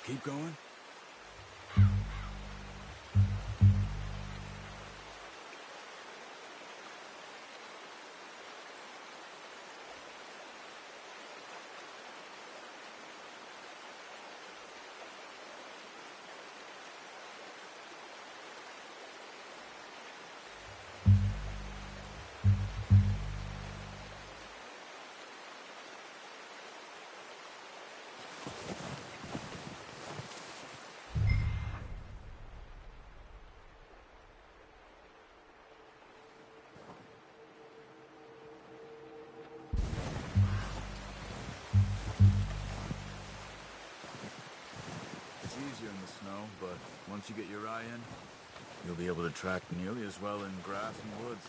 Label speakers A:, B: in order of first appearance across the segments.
A: Keep going. Easier in the snow, but once you get your eye in, you'll be able to track nearly as well in grass and woods.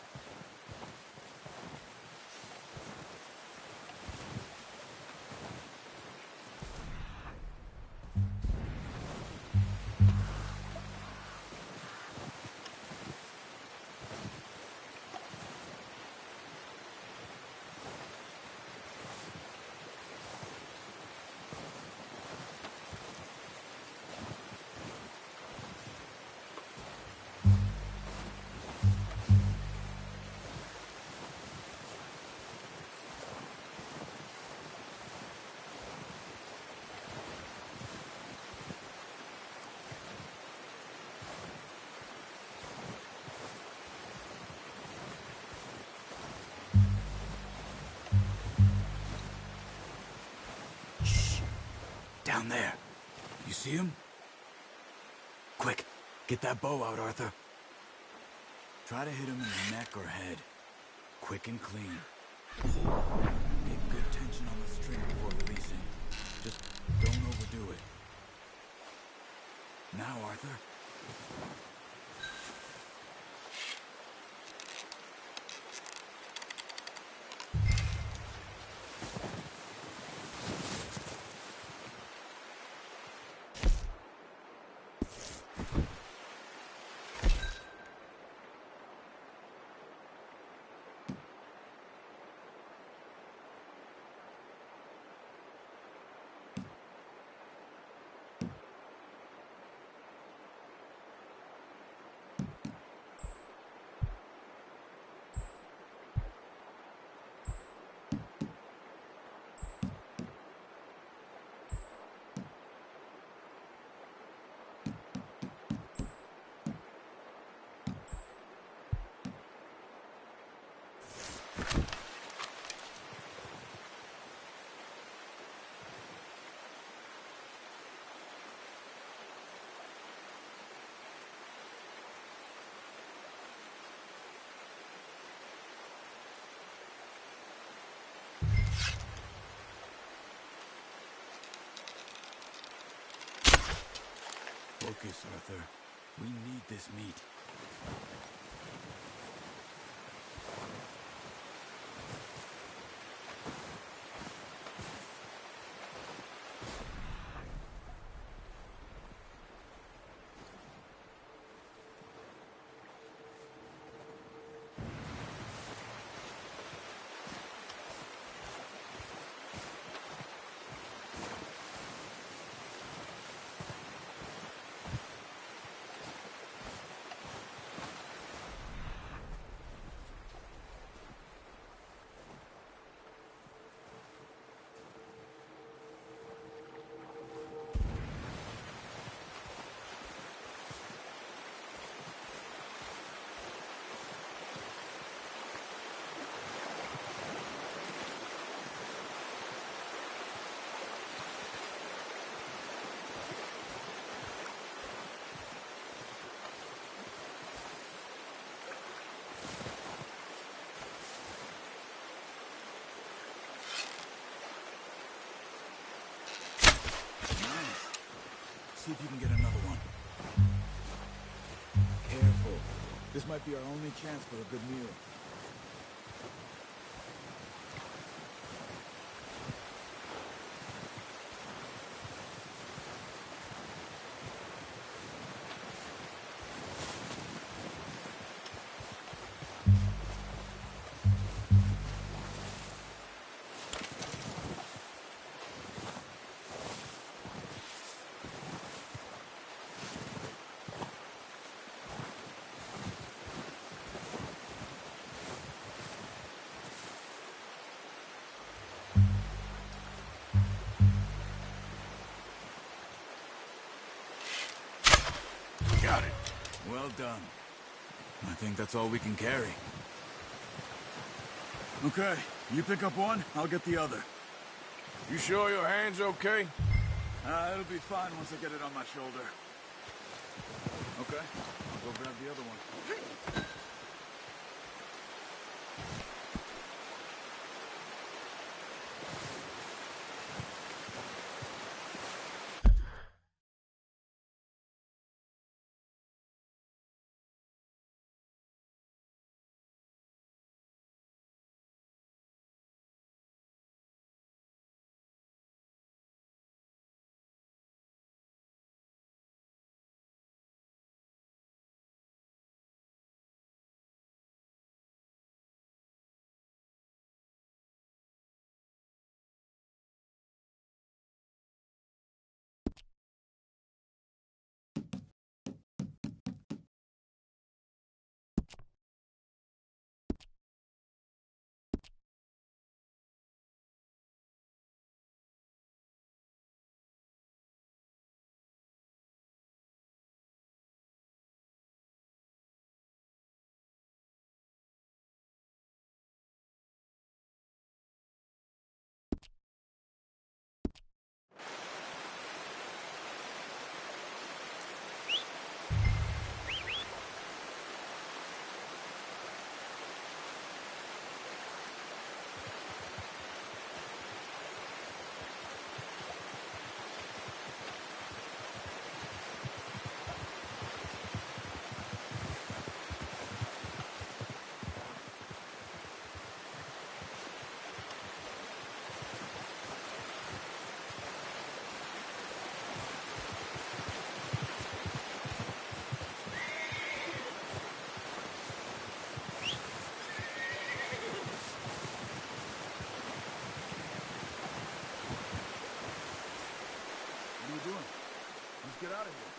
A: Down there. You see him? Quick, get that bow out, Arthur. Try to hit him in the neck or head. Quick and clean. Get good tension on the string before releasing. Just don't overdo it. Now, Arthur. Focus, Arthur. We need this meat. See if you can get another one. Careful. This might be our only chance for a good meal.
B: Got it.
A: Well done. I think that's all we can carry. Okay, you pick up one, I'll get the other.
B: You sure your hand's okay?
A: It'll be fine once I get it on my shoulder. Okay, I'll go grab the other one. What are you doing? Let's get out of here.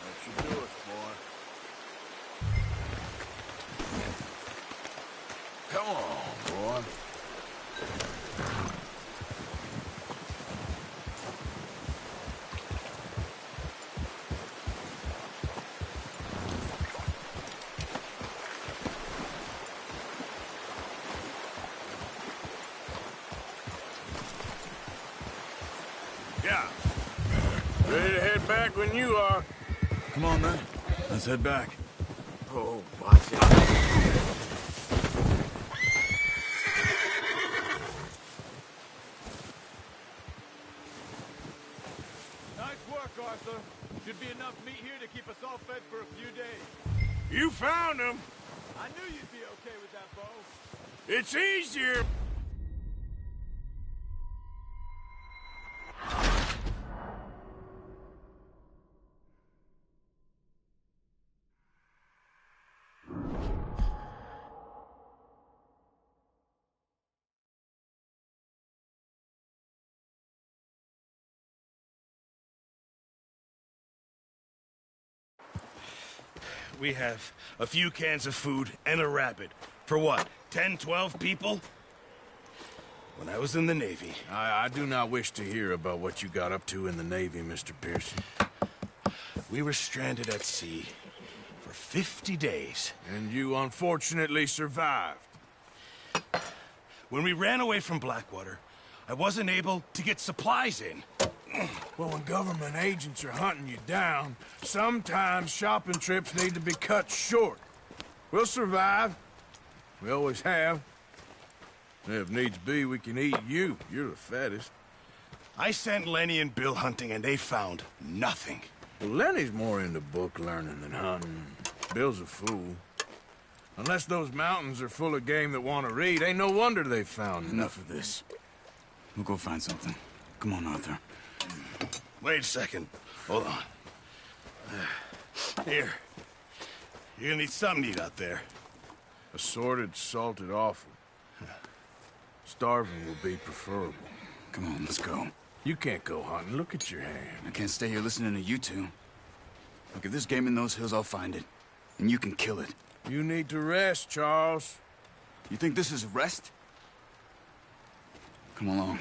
B: That should do it, boy. Come on, boy. Yeah. Ready to head back when you are.
A: Come on, then. Let's head back.
B: Oh, watch out.
A: Nice work, Arthur. Should be enough meat here to keep us all fed for a few days.
B: You found him.
A: I knew you'd be okay with that bow.
B: It's easier. We have a few cans of food and a rabbit. For what, 10, 12 people?
C: when I was in the Navy.
B: I do not wish to hear about what you got up to in the Navy, Mr. Pearson.
C: We were stranded at sea for 50 days.
B: And you unfortunately survived.
C: When we ran away from Blackwater, I wasn't able to get supplies in.
B: Well, when government agents are hunting you down, sometimes shopping trips need to be cut short. We'll survive. We always have. If needs be, we can eat you. You're the fattest.
C: I sent Lenny and Bill hunting, and they found nothing.
B: Well, Lenny's more into book learning than hunting. Bill's a fool. Unless those mountains are full of game that want to read, ain't no wonder they found
A: Enough of this. We'll go find something. Come on, Arthur.
C: Wait a second. Hold on. Here. You're gonna need something to eat out there.
B: Assorted, salted offal. Starving will be preferable.
A: Come on, let's go.
B: You can't go hunting. Look at your hand.
A: I can't stay here listening to you two. Look, if there's game in those hills, I'll find it. And you can kill it.
B: You need to rest, Charles.
A: You think this is rest? Come along.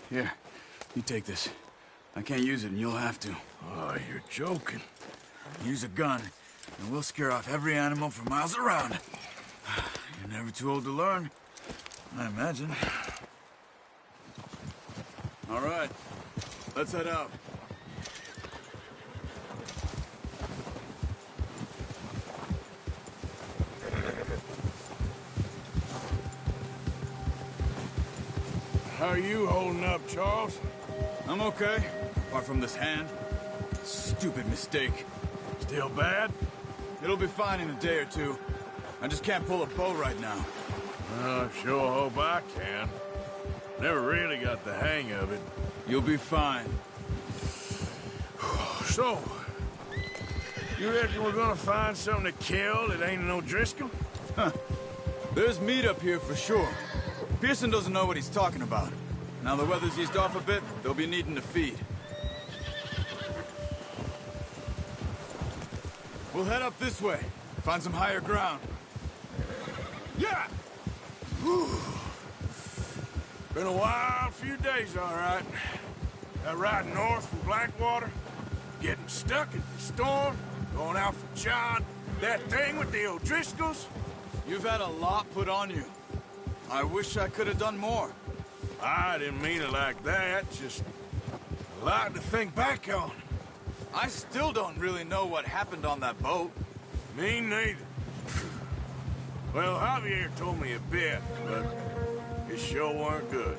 A: Here, you take this. I can't use it, and you'll have to.
B: Oh, you're joking.
A: Use a gun, and we'll scare off every animal for miles around. You're never too old to learn, I imagine. All right, let's head out.
B: How are you holding up, Charles?
A: I'm okay, apart from this hand. Stupid mistake.
B: Still bad?
A: It'll be fine in a day or two. I just can't pull a bow right now.
B: I sure hope I can. Never really got the hang of it.
A: You'll be fine.
B: So, you reckon we're gonna find something to kill that ain't no Driscoll?
A: There's meat up here for sure. Pearson doesn't know what he's talking about. Now the weather's eased off a bit, they'll be needing to feed. We'll head up this way, find some higher ground.
B: Yeah! Whew. Been a wild few days, all right. That ride north from Blackwater, getting stuck in the storm, going out for John, that thing with the O'Driscolls.
A: You've had a lot put on you. I wish I could have done more.
B: I didn't mean it like that, just a lot to think back on.
A: I still don't really know what happened on that boat.
B: Me neither. Well, Javier told me a bit, but it sure weren't good.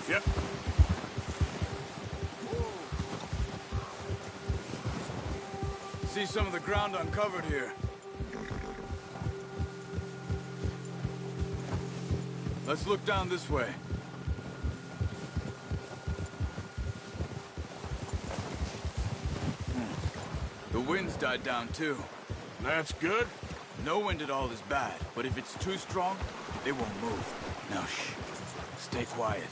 B: Yep.
A: See some of the ground uncovered here. Let's look down this way. The wind's died down too.
B: That's good.
A: No wind at all is bad, but if it's too strong, they won't move. Now shh. Stay quiet.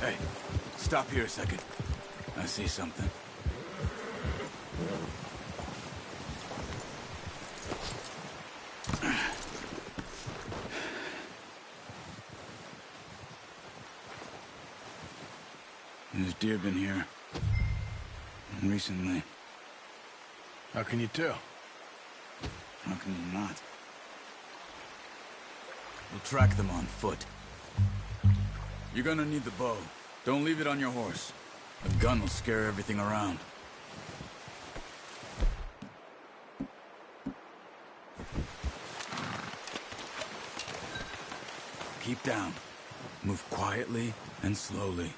A: Hey, stop here a second. I see something. There's deer been here. Recently.
B: How can you tell?
A: How can you not? We'll track them on foot. You're gonna need the bow. Don't leave it on your horse. A gun will scare everything around. Keep down. Move quietly and slowly.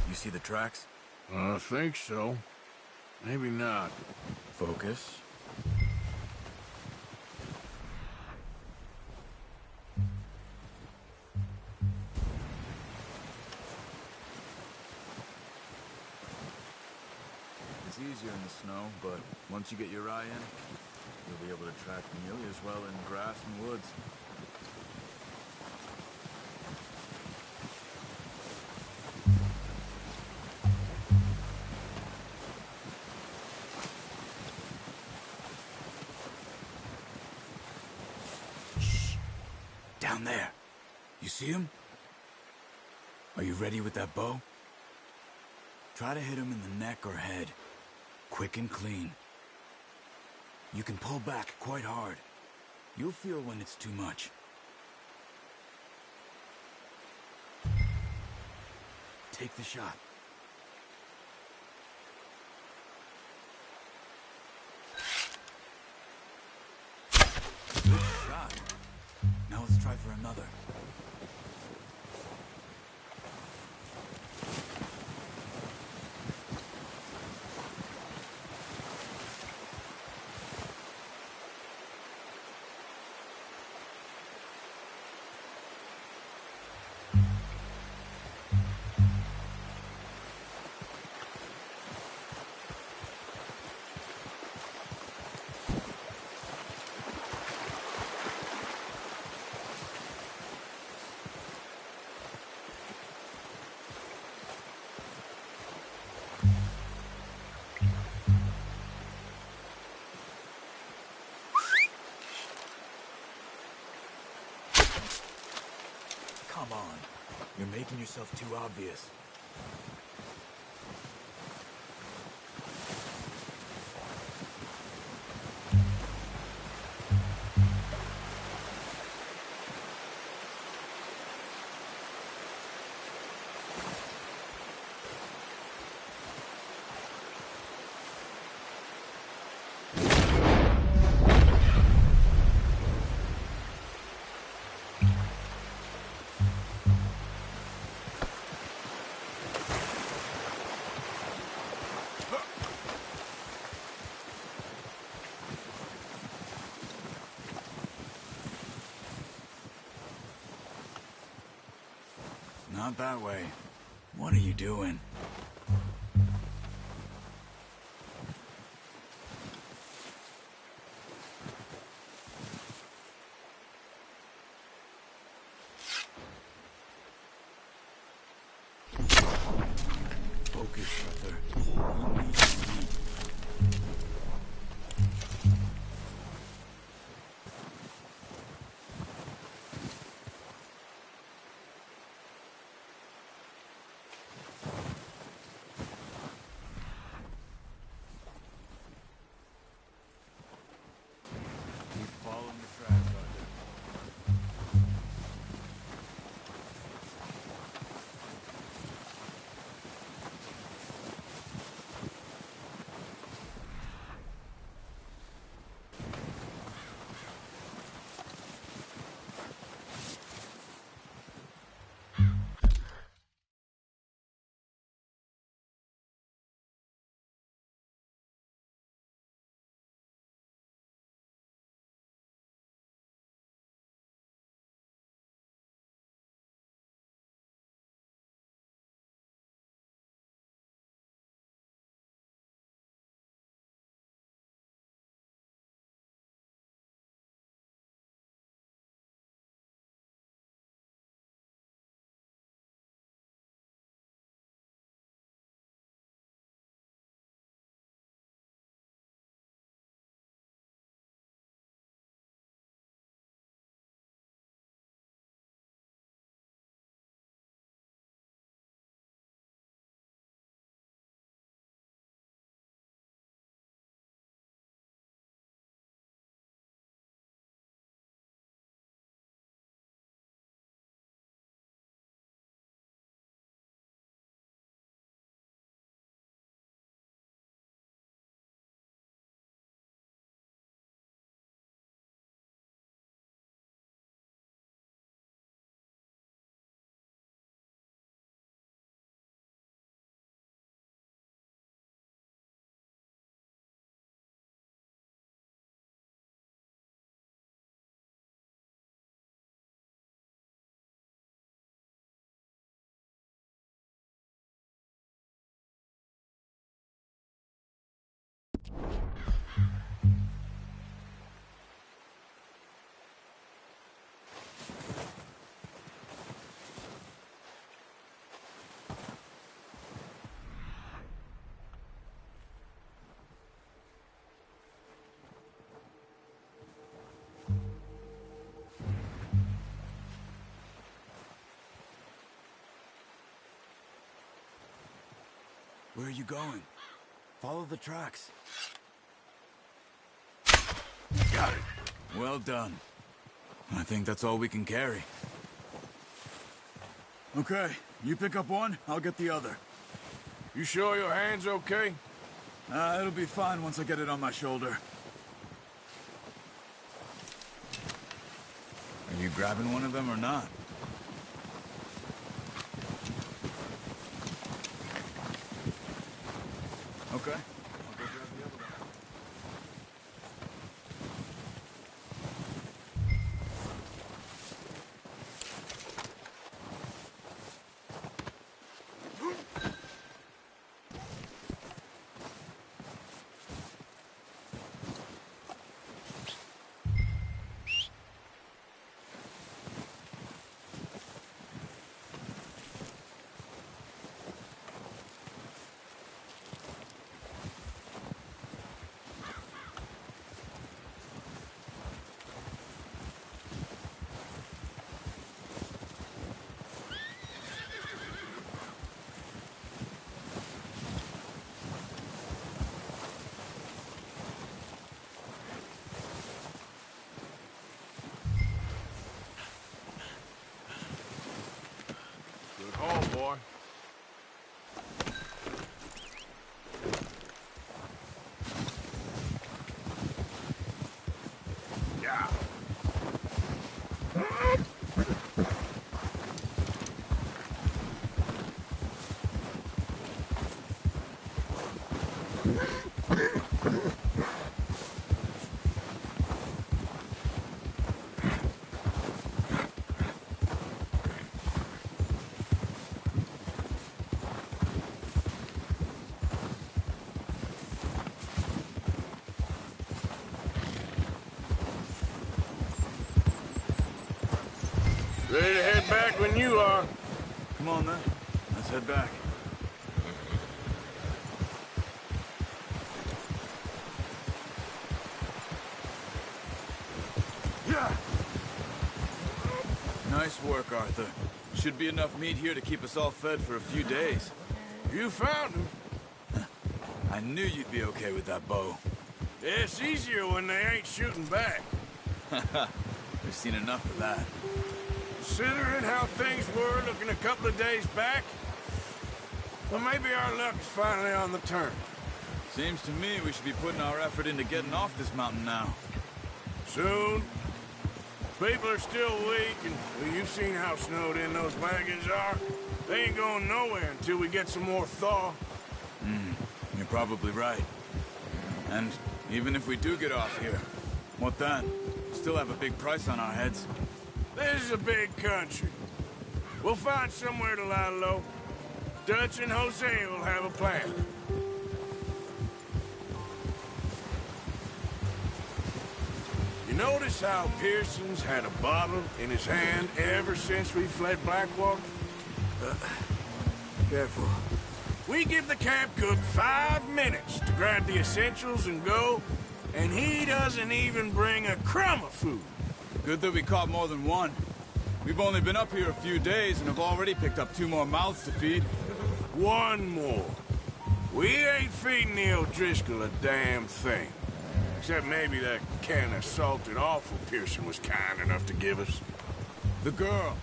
A: You see the tracks?
B: I think so. Maybe not.
A: Focus. It's easier in the snow, but once you get your eye in, you'll be able to track nearly as well in grass and woods. Down there. You see him? Are you ready with that bow? Try to hit him in the neck or head. Quick and clean. You can pull back quite hard. You'll feel when it's too much. Take the shot. Good shot. Now let's try for another. Come on. You're making yourself too obvious. Not that way. What are you doing? Focus, Arthur. You need to eat. Keep following the tracks, Arthur. Where are you going? Follow the tracks.
B: Got it.
A: Well done. I think that's all we can carry. Okay, you pick up one, I'll get the other.
B: You sure your hand's okay?
A: It'll be fine once I get it on my shoulder. Are you grabbing one of them or not? Okay, I'll go grab the other one.
B: Good haul, boy. Yeah. Ready to head back when you are.
A: Come on then, let's head back. Nice work, Arthur. Should be enough meat here to keep us all fed for a few days.
B: You found him.
A: I knew you'd be okay with that bow.
B: It's easier when they ain't shooting back.
A: We've seen enough of that.
B: Considering how things were looking a couple of days back, well, maybe our luck is finally on the turn.
A: Seems to me we should be putting our effort into getting off this mountain now.
B: Soon. People are still weak, and well, you've seen how snowed in those wagons are. They ain't going nowhere until we get some more thaw.
A: You're probably right. And even if we do get off here, what then? We still have a big price on our heads.
B: This is a big country. We'll find somewhere to lie low. Dutch and Jose will have a plan. You notice how Pearson's had a bottle in his hand ever since we fled Blackwater?
A: Careful.
B: We give the camp cook 5 minutes to grab the essentials and go, and he doesn't even bring a crumb of food.
A: Good that we caught more than one. We've only been up here a few days and have already picked up 2 more mouths to feed.
B: 1 more. We ain't feeding the O'Driscoll a damn thing. Except maybe that can of salted offal Pearson was kind enough to give us.
A: The girl.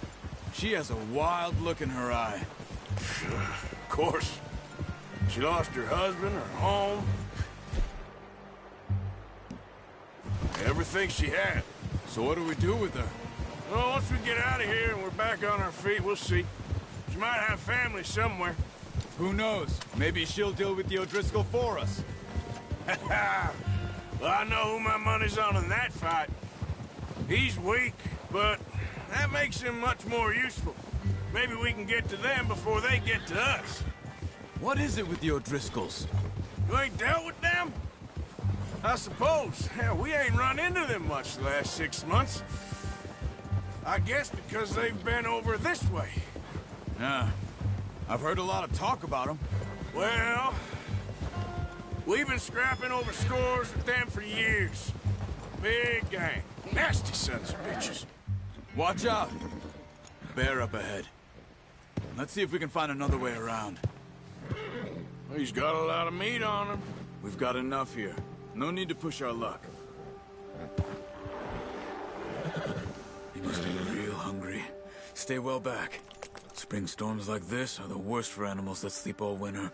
A: She has a wild look in her eye.
B: Of course. She lost her husband, her home. Everything she had.
A: So what do we do with her?
B: Well, once we get out of here and we're back on our feet, we'll see. She might have family somewhere.
A: Who knows? Maybe she'll deal with the O'Driscoll for us.
B: Well, I know who my money's on in that fight. He's weak, but that makes him much more useful. Maybe we can get to them before they get to us.
A: What is it with the O'Driscolls?
B: You ain't dealt with them? I suppose. Hell, we ain't run into them much the last 6 months. I guess because they've been over this way.
A: Yeah. I've heard a lot of talk about them.
B: Well, we've been scrapping over scores with them for years. Big gang. Nasty sons of bitches.
A: Watch out. Bear up ahead. Let's see if we can find another way around.
B: He's got a lot of meat on him.
A: We've got enough here. No need to push our luck. He must be real hungry. Stay well back. Spring storms like this are the worst for animals that sleep all winter.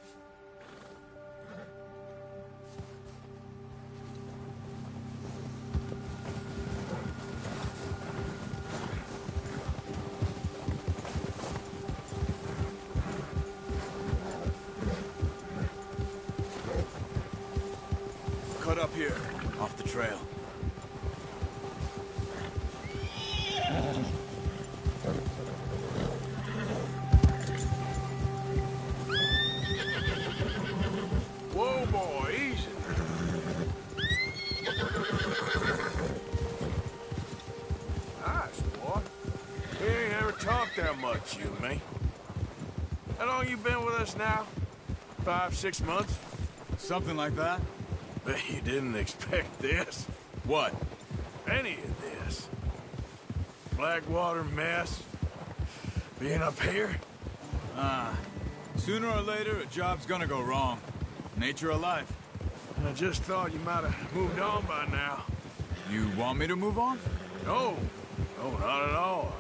A: Cut up here, off the trail.
B: Whoa, boy, easy. Nice, boy. We ain't ever talked that much, you and me. How long you been with us now? 5, 6 months?
A: Something like that?
B: Bet you didn't expect this.
A: What?
B: Any of this. Blackwater mess. Being up here.
A: Sooner or later, a job's gonna go wrong. Nature of life.
B: I just thought you might have moved on by now.
A: You want me to move on?
B: No. No, not at all.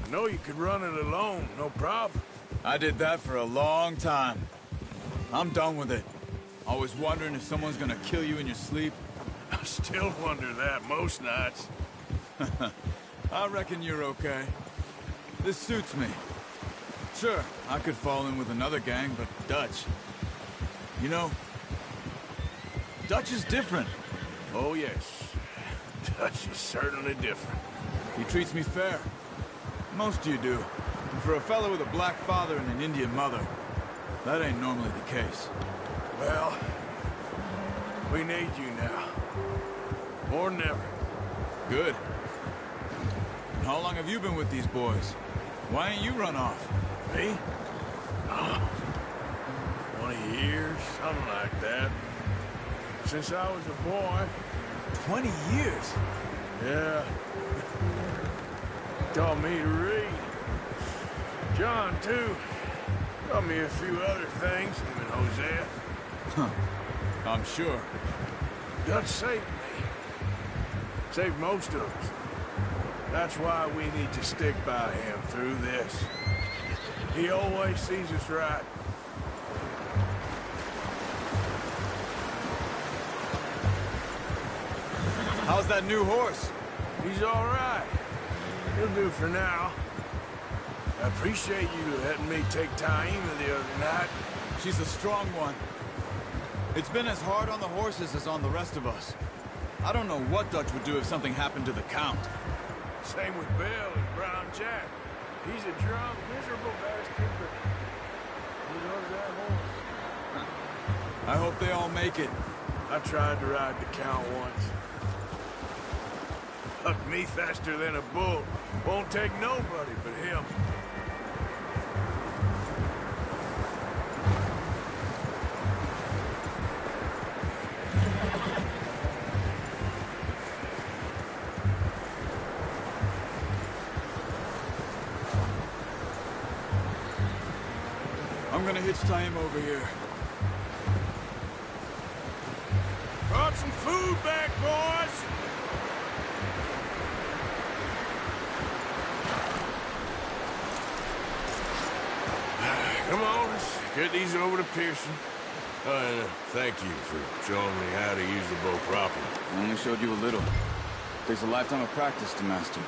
B: I know you could run it alone, no problem.
A: I did that for a long time. I'm done with it. Always wondering if someone's gonna kill you in your sleep.
B: I still wonder that most nights.
A: I reckon you're okay. This suits me. Sure, I could fall in with another gang, but Dutch... You know, Dutch is different.
B: Oh, yes. Dutch is certainly different.
A: He treats me fair. Most of you do. And for a fellow with a black father and an Indian mother, that ain't normally the case.
B: Well, we need you now. More than ever.
A: Good. And how long have you been with these boys? Why ain't you run off?
B: Me? Oh, 20 years, something like that. Since I was a boy.
A: 20 years?
B: Yeah. Taught me to read. John, too. Taught me a few other things, him and Hosea.
A: Huh. I'm sure.
B: Dutch saved me. Saved most of us. That's why we need to stick by him through this. He always sees us right.
A: How's that new horse?
B: He's all right. He'll do for now. I appreciate you letting me take Taima the other night.
A: She's a strong one. It's been as hard on the horses as on the rest of us. I don't know what Dutch would do if something happened to the Count.
B: Same with Bill and Brown Jack. He's a drunk, miserable bastard, but he loves that horse.
A: I hope they all make it.
B: I tried to ride the Count once. Hucked me faster than a bull. Won't take nobody but him.
A: I'm gonna hitch Taima over here.
B: Brought some food back, boys! Come on, let's get these over to Pearson. And thank you for showing me how to use the bow properly.
A: I only showed you a little. Takes a lifetime of practice to master.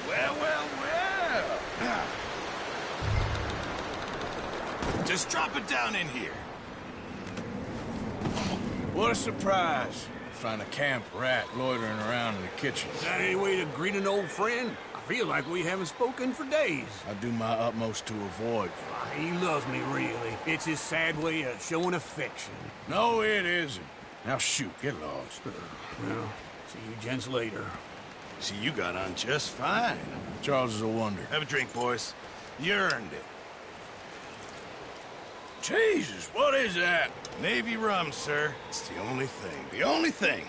C: Well, well, well. Just drop it down in here.
B: What a surprise. Find a camp rat loitering around in the kitchen.
D: Is that any way to greet an old friend? I feel like we haven't spoken for days.
B: I do my utmost to avoid.
D: He loves me, really. It's his sad way of showing affection.
B: No, it isn't. Now shoot, get lost.
D: Well, see you gents later.
C: See, you got on just fine.
B: Charles is a wonder.
C: Have a drink, boys. You earned it.
B: Jesus, what is that?
C: Navy rum, sir. It's the only thing. The only thing.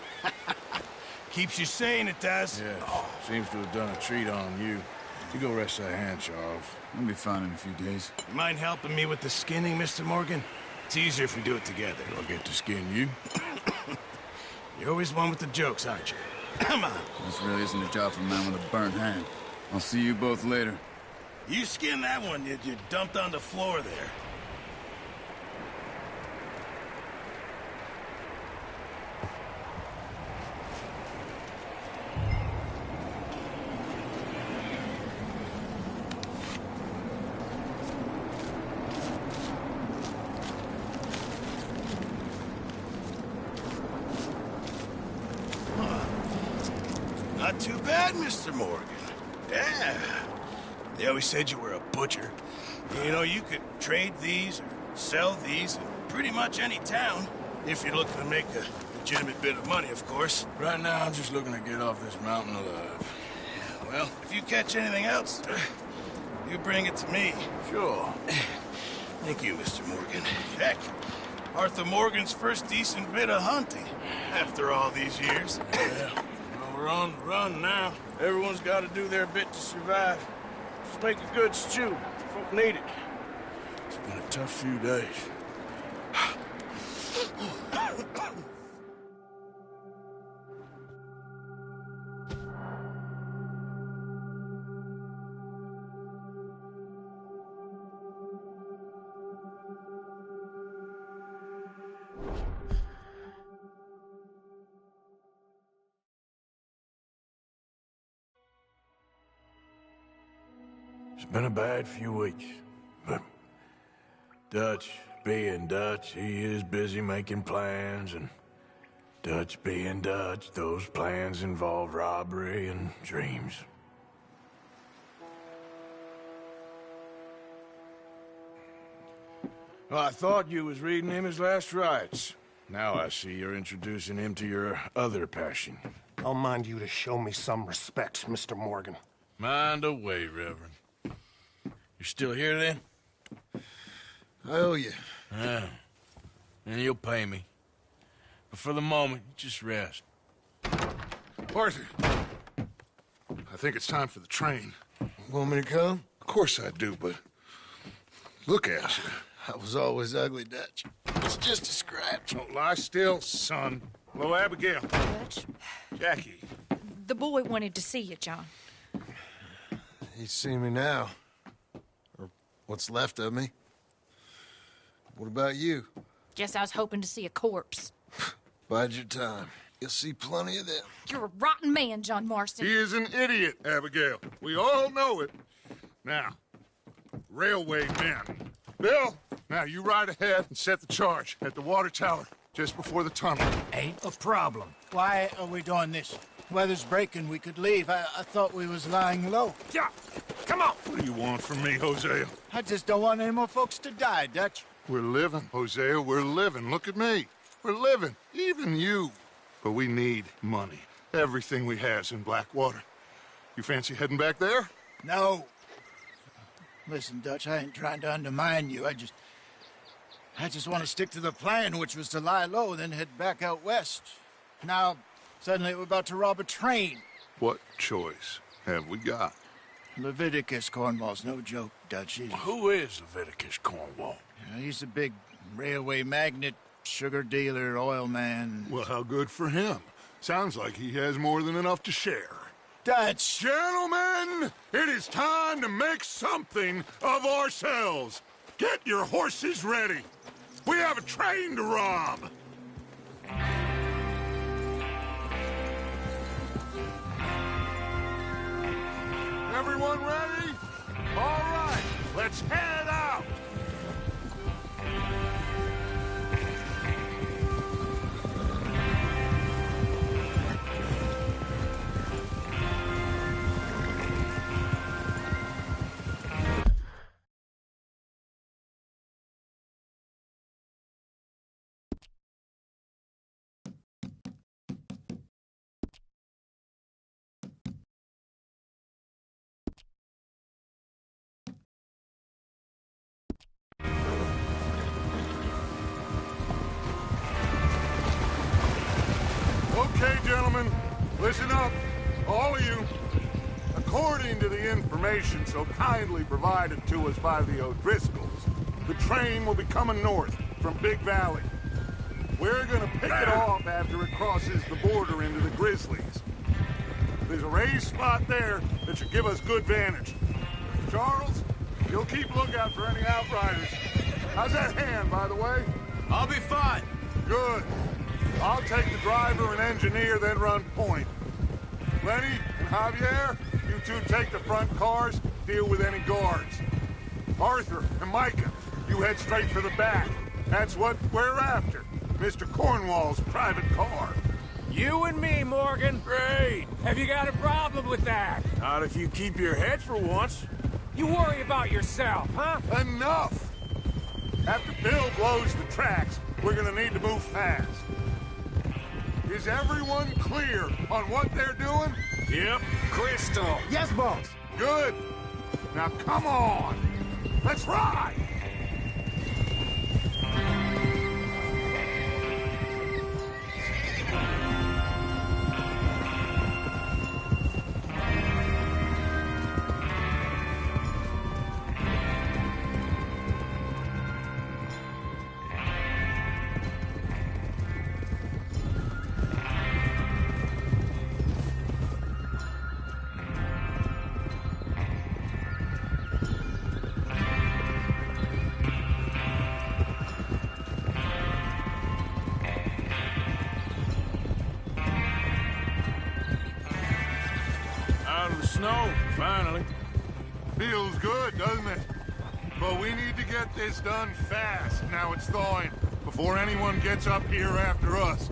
C: Keeps you sane, it does.
B: Yeah, seems to have done a treat on you. You go rest that hand, Charles.
A: I'll be fine in a few days.
C: You mind helping me with the skinning, Mr. Morgan? It's easier if we do it together.
B: I'll get to skin you.
C: You're always one with the jokes, aren't you? Come on.
A: This really isn't a job for a man with a burnt hand. I'll see you both later.
C: You skinned that one you dumped on the floor there. Not too bad, Mr. Morgan. Yeah. They always said you were a butcher. You know, you could trade these or sell these in pretty much any town, if you're looking to make a legitimate bit of money, of course.
B: Right now, I'm just looking to get off this mountain alive.
C: Yeah, well, if you catch anything else, you bring it to me.
B: Sure.
C: Thank you, Mr. Morgan. Heck, Arthur Morgan's first decent bit of hunting, after all these years.
B: Yeah. Well, we're on the run now. Everyone's got to do their bit to survive. Just make a good stew. Folk need it. It's been a tough few days. It's been a bad few weeks, but Dutch being Dutch, he is busy making plans, and Dutch being Dutch, those plans involve robbery and dreams. Well, I thought you was reading him his last rites. Now I see you're introducing him to your other passion.
E: I'll mind you to show me some respect, Mr. Morgan.
B: Mind away, Reverend. You're still here, then?
C: I owe you.
B: Yeah. And you'll pay me. But for the moment, just rest.
F: Arthur, I think it's time for the train.
C: Want me to come?
F: Of course I do, but look at you.
C: I was always ugly, Dutch. It's just a scratch.
F: Don't lie still, son. Hello, Abigail.
G: Dutch,
F: Jackie.
G: the boy wanted to see you, John.
C: He's seen me now. Or what's left of me. What about you?
G: Guess I was hoping to see a corpse.
C: Bide your time. You'll see plenty of them.
G: You're a rotten man, John Marston.
F: He is an idiot, Abigail. We all know it. Now, railway men. Bill, now you ride ahead and set the charge at the water tower just before the tunnel.
H: Ain't a problem. Why are we doing this? Weather's breaking, we could leave. I thought we was lying low.
F: Yeah, come on. What do you want from me, Hosea?
H: I just don't want any more folks to die, Dutch.
F: We're living, Hosea, we're living. Look at me. We're living, even you. But we need money. Everything we has in Blackwater. You fancy heading back there?
H: No. Listen, Dutch, I ain't trying to undermine you. I just want to stick to the plan, which was to lie low, then head back out west. Now, suddenly we're about to rob a train.
F: What choice have we got?
H: Leviticus Cornwall's no joke, Dutch.
B: Who is Leviticus Cornwall?
H: He's a big railway magnate, sugar dealer, oil man.
F: Well, how good for him. Sounds like he has more than enough to share.
H: Dutch!
F: Gentlemen, it is time to make something of ourselves. Get your horses ready. We have a train to rob. Everyone ready? All right, let's head out. Okay, gentlemen, listen up, all of you. According to the information so kindly provided to us by the O'Driscolls, the train will be coming north from Big Valley. We're gonna pick it off after it crosses the border into the Grizzlies. There's a raised spot there that should give us good vantage. Charles, you'll keep lookout for any outriders. How's that hand, by the way?
B: I'll be fine.
F: Good. I'll take the driver and engineer, then run point. Lenny and Javier, you two take the front cars, deal with any guards. Arthur and Micah, you head straight for the back. That's what we're after. Mr. Cornwall's private car.
D: You and me, Morgan.
B: Great.
D: Have you got a problem with that?
B: Not if you keep your head for once.
D: You worry about yourself, huh?
F: Enough! After Bill blows the tracks, we're gonna need to move fast. Is everyone clear on what they're doing?
B: Yep.
D: Crystal.
H: Yes, boss.
F: Good. Now come on. Let's ride.
B: Out of the snow, finally.
F: Feels good, doesn't it? But we need to get this done fast, now it's thawing, before anyone gets up here after us.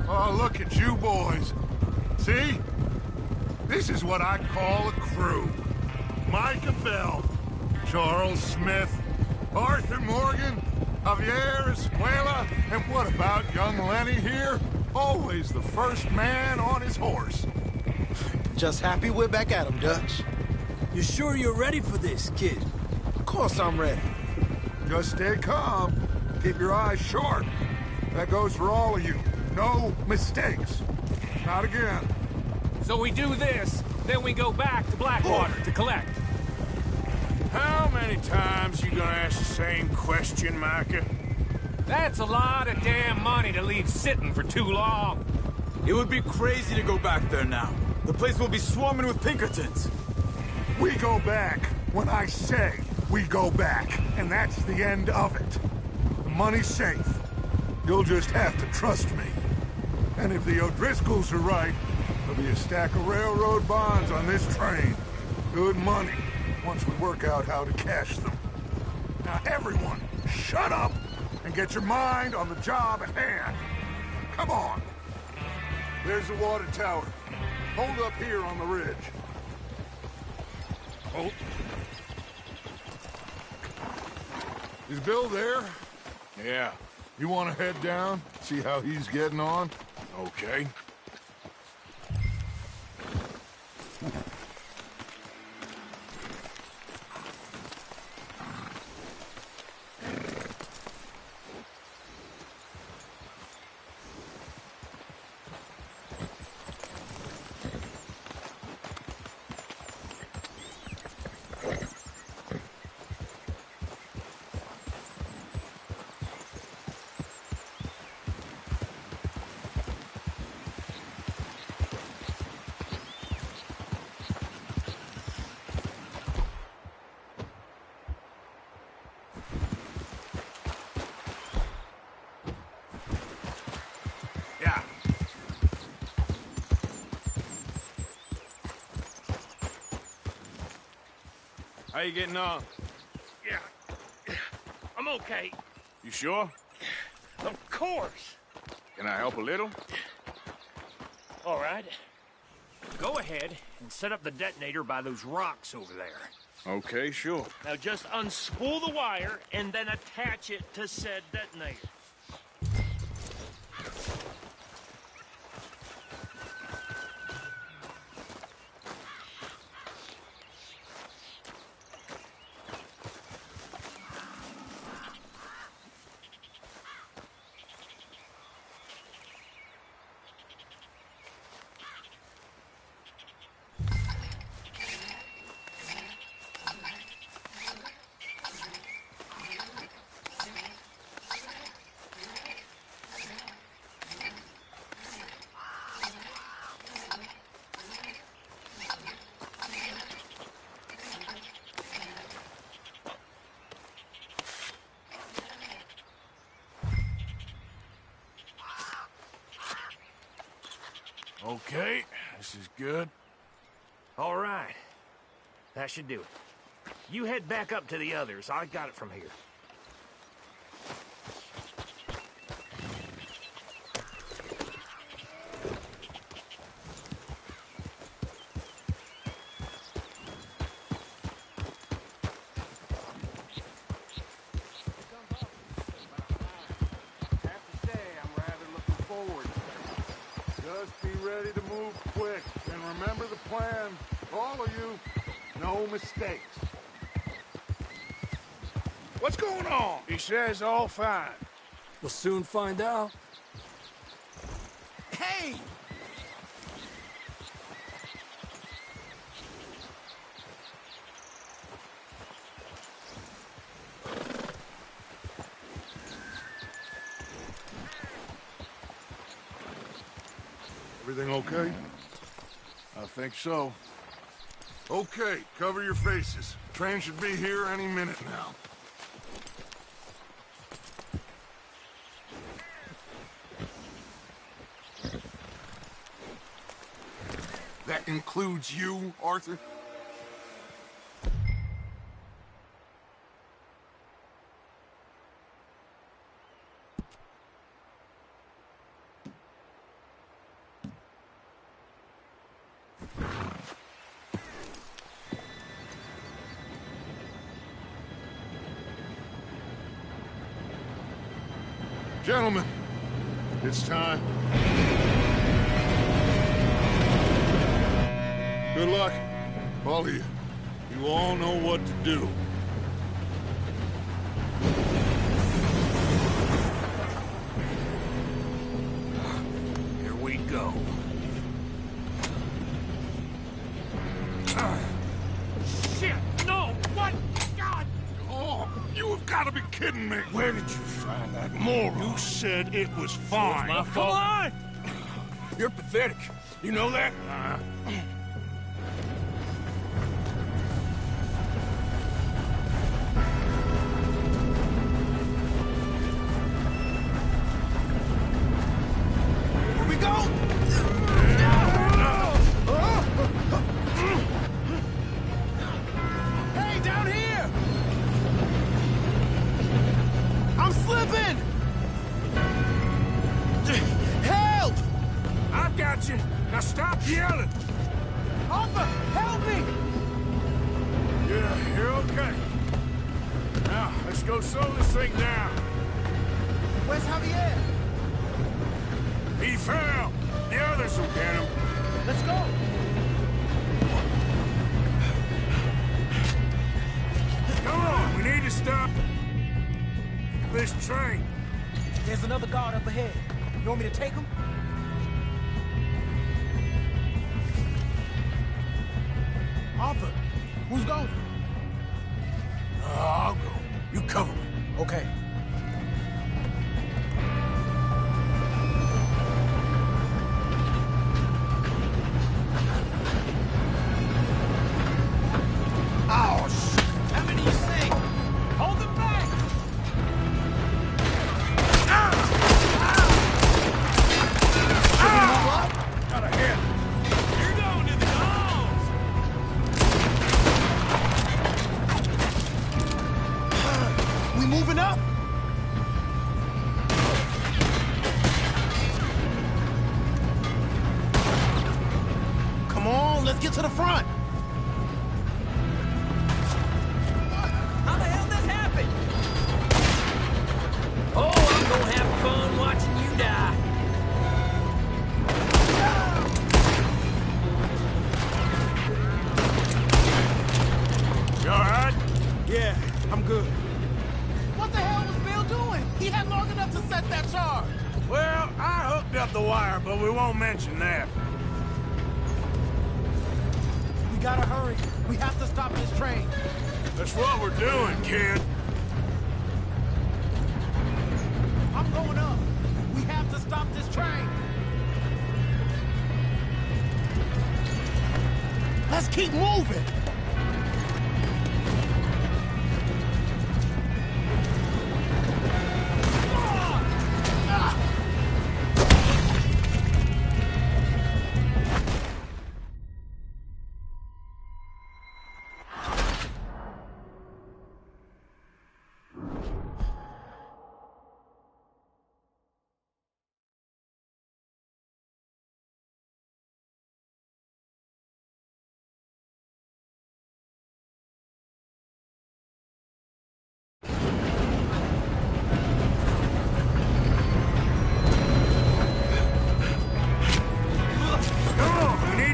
F: Oh, look at you boys. See? This is what I call a crew. Micah Bell, Charles Smith, Arthur Morgan, Javier Escuela, and what about young Lenny here? Always the first man on his horse.
I: Just happy we're back at 'em, Dutch.
A: You sure you're ready for this, kid?
I: Of course I'm ready.
F: Just stay calm. Keep your eyes sharp. That goes for all of you. No mistakes. Not again.
D: So we do this, then we go back to Blackwater to collect.
B: How many times you gonna ask the same question, Micah?
D: That's a lot of damn money to leave sitting for too long.
A: It would be crazy to go back there now. The place will be swarming with Pinkertons.
F: We go back when I say we go back, and that's the end of it. The money's safe. You'll just have to trust me. And if the O'Driscolls are right, there'll be a stack of railroad bonds on this train. Good money, once we work out how to cash them. Now everyone, shut up and get your mind on the job at hand. Come on. There's the water tower. Hold up here on the ridge. Oh. Is Bill there?
B: Yeah.
F: You want to head down, see how he's getting on?
B: Okay. Yeah. How you getting on?
C: Yeah. I'm okay.
B: You sure?
C: Of course.
B: Can I help a little?
C: All right. Go ahead and set up the detonator by those rocks over there.
B: Okay, sure.
C: Now just unspool the wire and then attach it to said detonator.
B: Okay, this is good.
C: All right. That should do it. You head back up to the others. I got it from here.
F: Just be ready to move quick, and remember the plan. All of you, no mistakes.
B: What's going on? He says all fine.
D: We'll soon find out.
H: Hey!
F: Everything okay?
B: I think so.
F: Okay, cover your faces. Train should be here any minute now. That includes you, Arthur? Gentlemen, it's time. Good luck, all of you. You all know what to do.
B: Here we go.
D: Shit! No! What? God!
F: Oh, you have got to be kidding me.
B: Where did you find that moron?
F: You said it was fine.
B: My fault. Come on! You're pathetic. You know that?
I: Here we go! Hey, down here! I'm slipping! Help!
B: I've got you. Now stop yelling.
I: Arthur, help me!
B: Yeah, you're okay. Now, let's go slow this thing down.
I: Where's Javier?
B: He fell. The others will get him.
I: Let's go!
B: Come on, we need to stop this train.
I: There's another guard up ahead. You want me to take him? Arthur, who's going?
B: I'll go. You cover me.
I: Okay. Oh, shit! How many you see? Hold them back!
B: Got a hit.
D: You're going to the dogs!
I: We moving up? Come on, let's get to the front.
D: How the hell this happened? Oh, I'm gonna have fun watching you die.
B: You all right?
I: Yeah, I'm good. What the hell was Bill doing? He had long enough to set that charge.
B: Well, I hooked up the wire, but we won't mention that.
I: We gotta hurry. We have to stop this train.
B: That's what we're doing, kid.
I: I'm going up. We have to stop this train. Let's keep moving.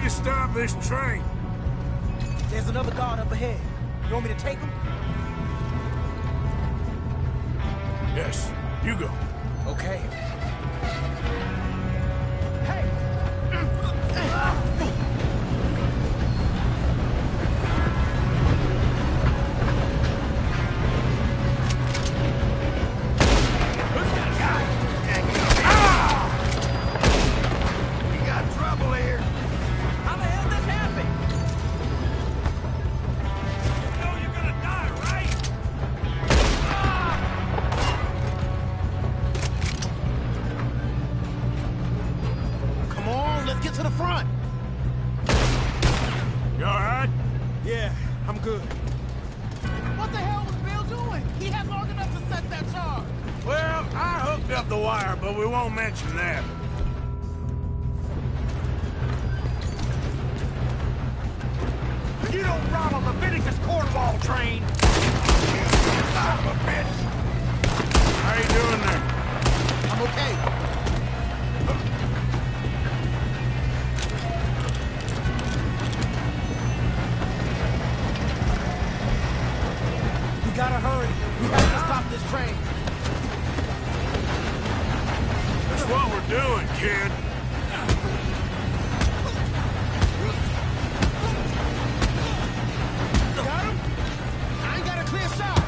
B: Stop this train.
I: There's another guard up ahead. You want me to take him?
B: Yes, you go.
I: Okay. Hey!
C: We got trouble here.
D: How the hell this happened? You know you're gonna die, right?
I: Come on, let's get to the front.
B: You all right?
I: Yeah, I'm good. What the hell was Bill doing? He had long enough to set that charge.
B: Well, I hooked up the wire, but we won't mention that.
D: You don't ride on the Leviticus cornball train!
C: Son of a bitch.
B: How you doing there?
I: I'm okay. We We gotta hurry. We have to stop this train.
B: That's what we're doing, kid.
I: Got him? I ain't got a clear shot.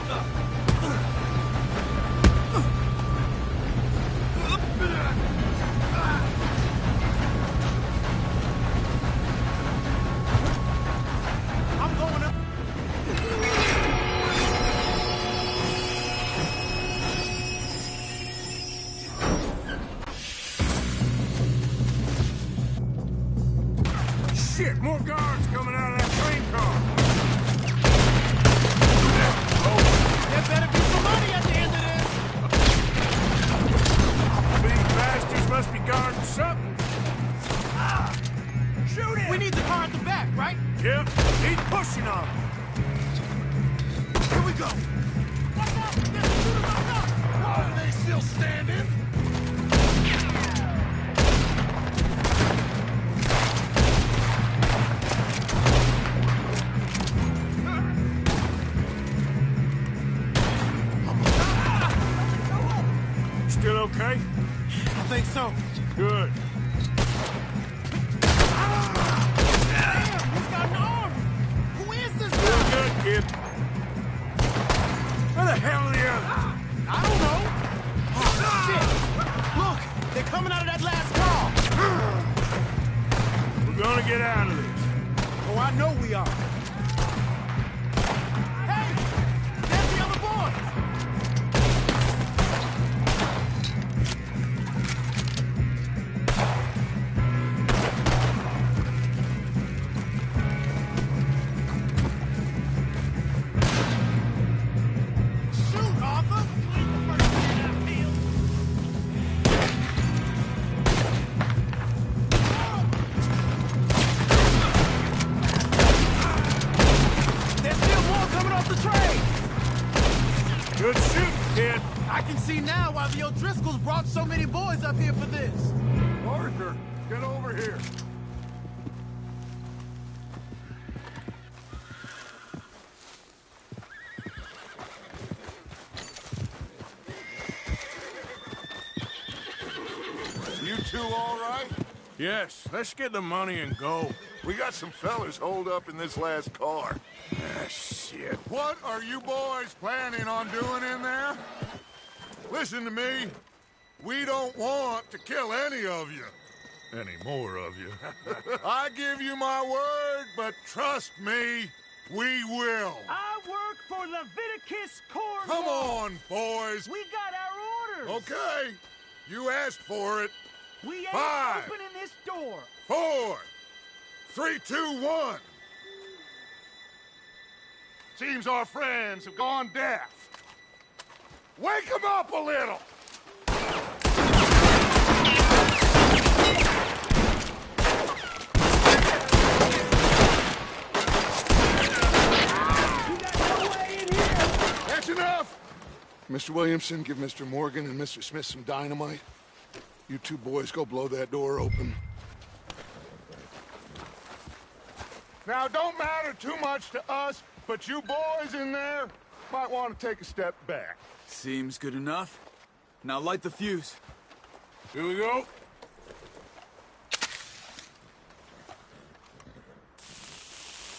I: I'm going up.
B: Shit, more guards coming out of that train car.
I: There better be some money at the end of this.
B: These bastards must be guarding something.
I: Shoot it! We need the car at the back, right?
B: Yep, keep pushing on them.
I: Here we go. Watch out! There's a shooter right up!
B: Are they still standing? Still okay?
I: I think so.
B: Good.
I: Damn, he's got an arm! Who is this
B: Doing
I: guy?
B: good, kid. Where the hell are the others?
I: I don't know. Oh, shit! Look, they're coming out of that last car.
B: We're gonna get out of this.
I: Oh, I know we are. Hey, there's the other boys. Shoot, Arthur! There's still more coming off the train!
B: Good shooting, kid.
I: I can see now why the O'Driscolls brought so many boys up here for this.
B: Arthur, get over here.
F: You two all right?
B: Yes, let's get the money and go.
F: We got some fellas holed up in this last car.
B: Ah, shit.
F: What are you boys planning on doing in there? Listen to me. We don't want to kill any of you. Any more of you. I give you my word, but trust me, we will.
I: I work for Leviticus Corps.
F: Come on, boys.
I: We got our orders.
F: Okay. You asked for it.
I: We ain't
F: 5,
I: opening this door.
F: 4, 3, 2, 1. Seems our friends have gone deaf. Wake them up a little. That's enough. Mr. Williamson, give Mr. Morgan and Mr. Smith some dynamite. You two boys go blow that door open. Now, don't matter too much to us, but you boys in there might want to take a step back.
A: Seems good enough. Now light the fuse.
B: Here we go.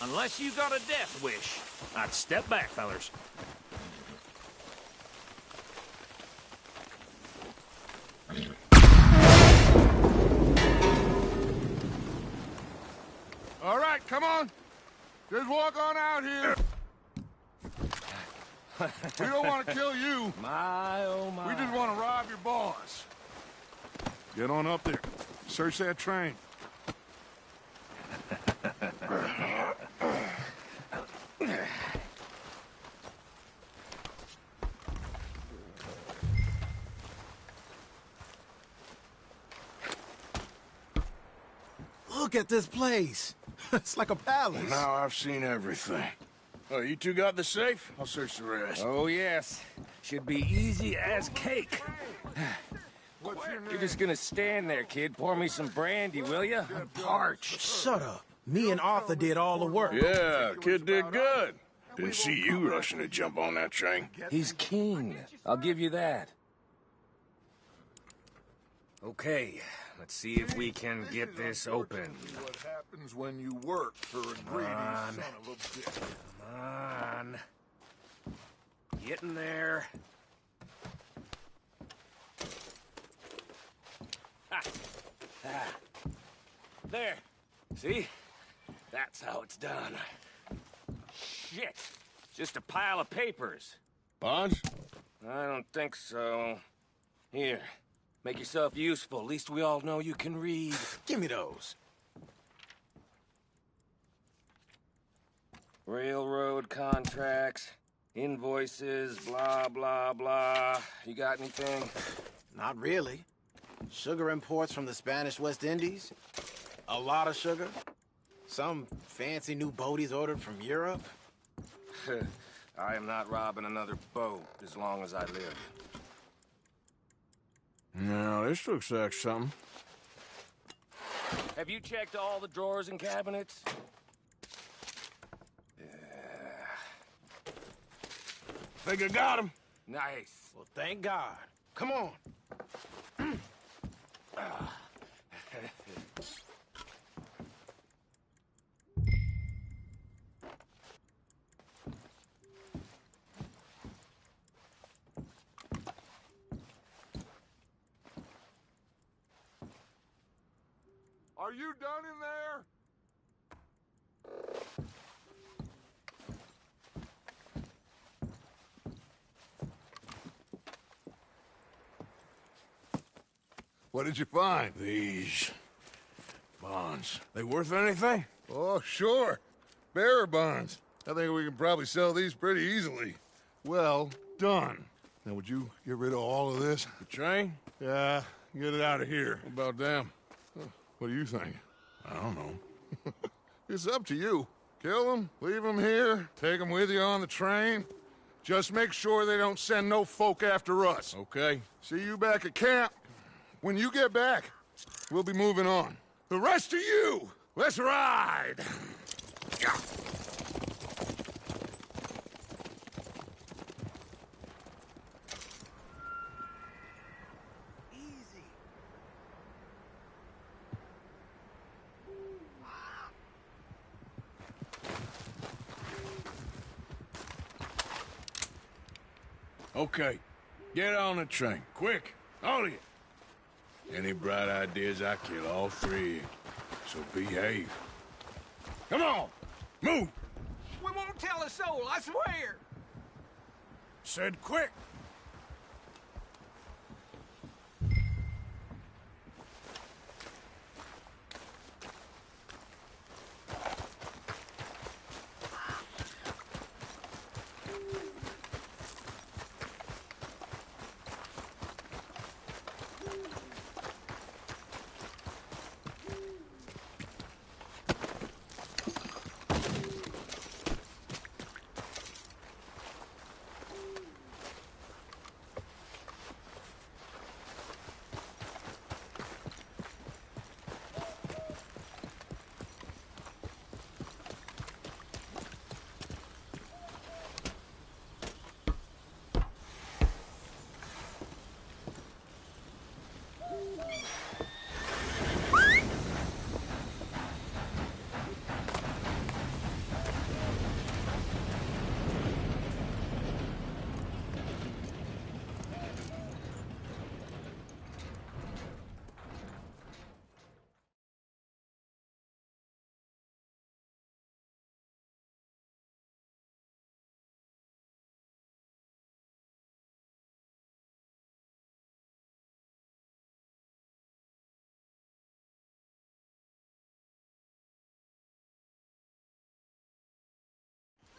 D: Unless you got a death wish, I'd step back, fellers.
F: All right, come on. Just walk on out here. We don't want to kill you.
D: My, oh my.
F: We just want to rob your boss. Get on up there. Search that train.
I: Look at this place. It's like a palace.
B: Now I've seen everything. Oh, you two got the safe? I'll search the rest.
D: Oh, yes. Should be easy as cake.
F: What's your name?
D: You're just gonna stand there, kid. Pour me some brandy, will you? I'm parched.
I: Shut up. Me and Arthur did all the work.
B: Yeah, kid did good. Didn't see you rushing to jump on that train.
D: He's keen. I'll give you that. Okay, let's see if we can get this open.
F: What happens when you work for a greedy son of a bitch?
D: Come on. Get in there. There. See? That's how it's done. Shit. Just a pile of papers.
B: Bonds?
D: I don't think so. Here. Make yourself useful. At least we all know you can read.
C: Give me those.
D: Railroad contracts, invoices, blah, blah, blah. You got anything?
J: Not really. Sugar imports from the Spanish West Indies. A lot of sugar. Some fancy new boat he's ordered from Europe.
D: I am not robbing another boat as long as I live.
B: No, this looks like something.
D: Have you checked all the drawers and cabinets?
B: Think I got him.
D: Nice.
J: Well, thank God. Come on.
F: Are you done in there? What did you find?
B: These bonds. They worth anything?
F: Oh, sure. Bearer bonds. I think we can probably sell these pretty easily. Well done. Now, would you get rid of all of this?
B: The train?
F: Yeah, get it out of here.
B: What about them?
F: What do you think?
B: I don't know.
F: It's up to you. Kill them, leave them here, take them with you on the train. Just make sure they don't send no folk after us.
B: Okay.
F: See you back at camp. When you get back, we'll be moving on. The rest of you, let's ride!
B: Okay. Get on the train. Quick. All of you. Any bright ideas, I kill all three. So behave. Come on! Move!
I: We won't tell a soul, I swear.
B: Said quick!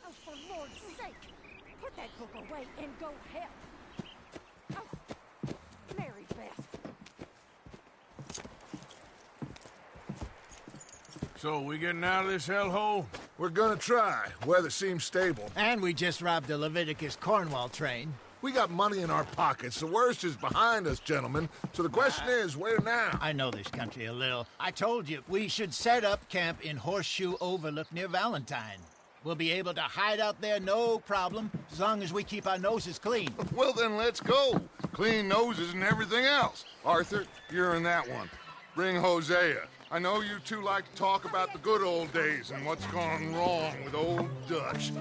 K: Oh, for Lord's sake, put that book away and go help. Oh, Mary Beth.
B: So, we getting out of this hellhole?
F: We're gonna try. Weather seems stable.
H: And we just robbed the Leviticus Cornwall train.
F: We got money in our pockets. The worst is behind us, gentlemen. So the question is, where now?
H: I know this country a little. I told you, we should set up camp in Horseshoe Overlook near Valentine. We'll be able to hide out there no problem, as long as we keep our noses clean.
F: Well, then let's go. Clean noses and everything else. Arthur, you're in that one. Bring Hosea. I know you two like to talk about the good old days and what's gone wrong with old Dutch.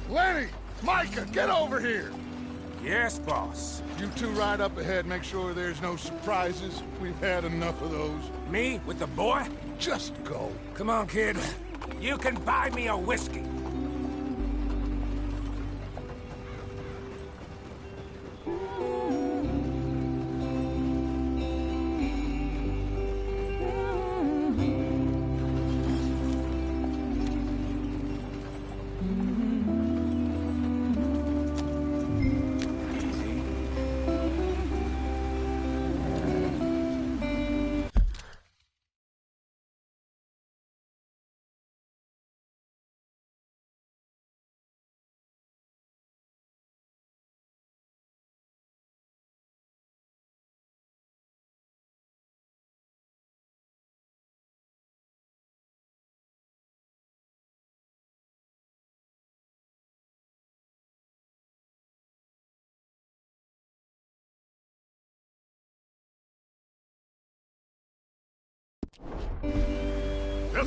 F: Lenny! Micah, get over here!
B: Yes, boss.
F: You two ride up ahead, make sure there's no surprises. We've had enough of those.
B: Me with the boy?
F: Just go.
B: Come on, kid. You can buy me a whiskey.
F: Yep.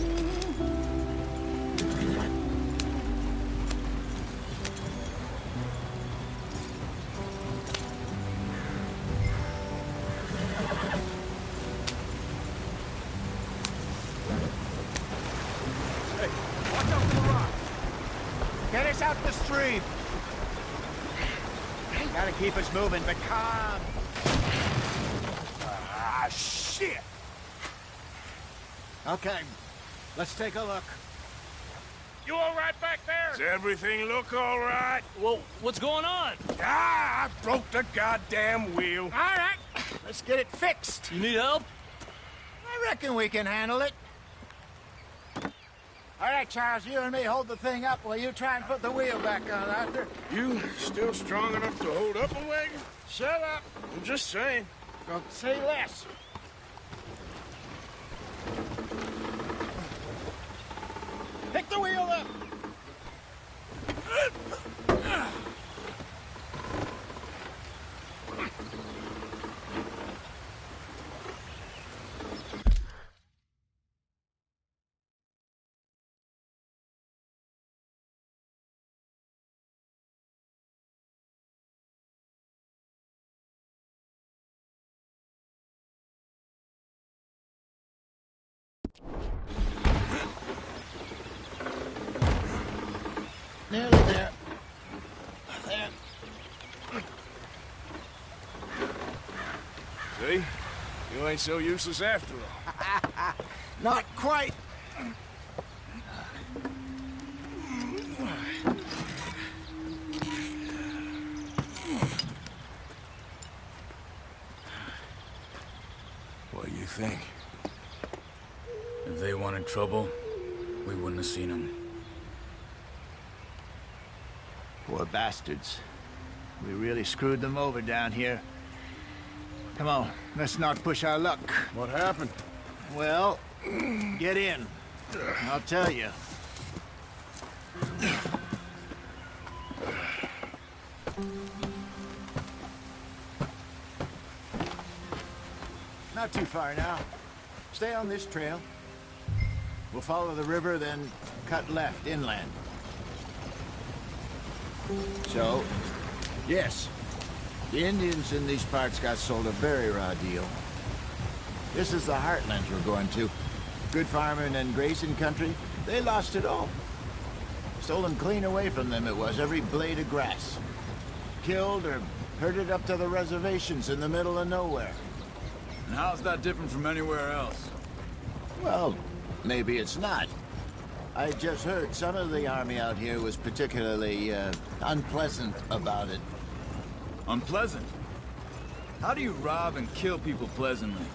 H: Get us out the stream. Gotta keep us moving, but calm.
B: Ah, shit!
H: Okay, let's take a look.
D: You all right back there?
B: Does everything look all right?
D: Well, what's going on?
B: Ah, I broke the goddamn wheel.
H: All right, let's get it fixed.
D: You need help?
H: I reckon we can handle it. All right, Charles, you and me hold the thing up while you try and put the wheel back on, Arthur.
B: You still strong enough to hold up a wagon?
H: Shut up.
B: I'm just saying.
H: Don't say less. Pick the wheel up. Nearly there. There.
B: See? You ain't so useless after all.
H: Not quite.
B: What do you think?
A: If they wanted trouble, we wouldn't have seen them.
H: Poor bastards. We really screwed them over down here. Come on, let's not push our luck.
B: What happened?
H: Well, get in. I'll tell you. Not too far now. stay on this trail. We'll follow the river, then cut left inland. So, yes, the Indians in these parts got sold a very raw deal. This is the heartlands we're going to. Good farming and grazing country, they lost it all. Stolen clean away from them it was, every blade of grass. Killed or herded up to the reservations in the middle of nowhere.
A: And how's that different from anywhere else?
H: Well, maybe it's not. I just heard some of the army out here was particularly, unpleasant about it.
A: Unpleasant? How do you rob and kill people pleasantly?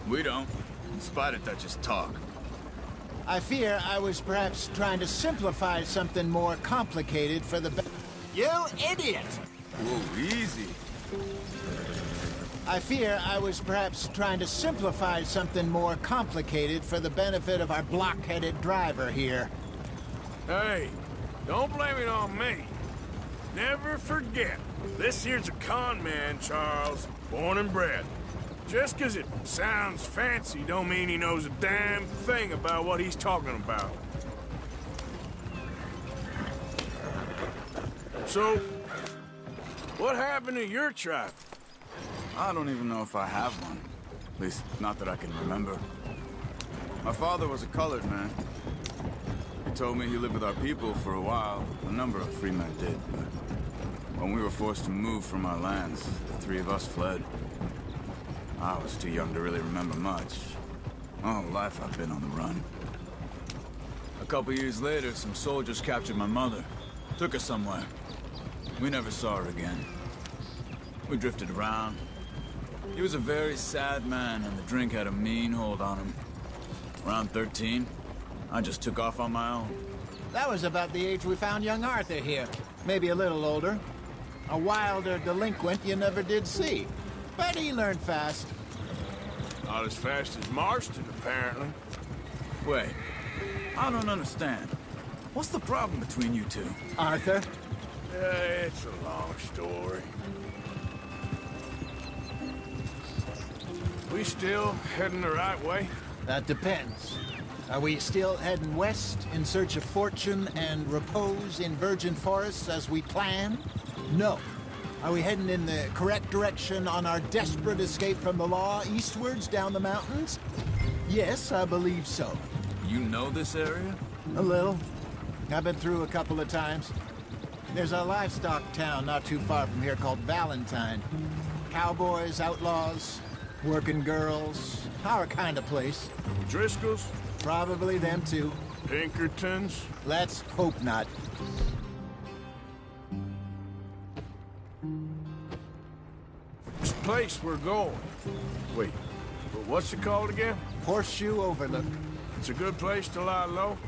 A: We don't, in spite of Dutch's talk.
H: I fear I was perhaps trying to simplify something more complicated for the You idiot!
A: Whoa, easy.
H: I fear I was perhaps trying to simplify something more complicated for the benefit of our block-headed driver here.
B: Hey, don't blame it on me. Never forget, this here's a con man, Charles, born and bred. Just 'cause it sounds fancy don't mean he knows a damn thing about what he's talking about. So, what happened to your tribe?
A: I don't even know if I have one. At least, not that I can remember. My father was a colored man. He told me he lived with our people for a while. A number of free men did, but when we were forced to move from our lands, the three of us fled. I was too young to really remember much. My whole life I've been on the run. A couple years later, some soldiers captured my mother. Took her somewhere. We never saw her again. We drifted around. He was a very sad man, and the drink had a mean hold on him. Around 13, I just took off on my own.
H: That was about the age we found young Arthur here. Maybe a little older. A wilder delinquent you never did see. But he learned fast.
B: Not as fast as Marston, apparently.
A: Wait, I don't understand. What's the problem between you two?
H: Arthur?
B: It's a long story. We still heading the right way?
H: That depends. Are we still heading west in search of fortune and repose in virgin forests as we planned? No. Are we heading in the correct direction on our desperate escape from the law eastwards down the mountains? Yes, I believe so.
A: You know this area?
H: A little. I've been through a couple of times. There's a livestock town not too far from here called Valentine. Cowboys, outlaws, working girls, our kind of place.
B: Driscoll's?
H: Probably them too.
B: Pinkertons?
H: Let's hope not.
B: This place we're going. Wait, what's it called again?
H: Horseshoe Overlook.
B: It's a good place to lie low?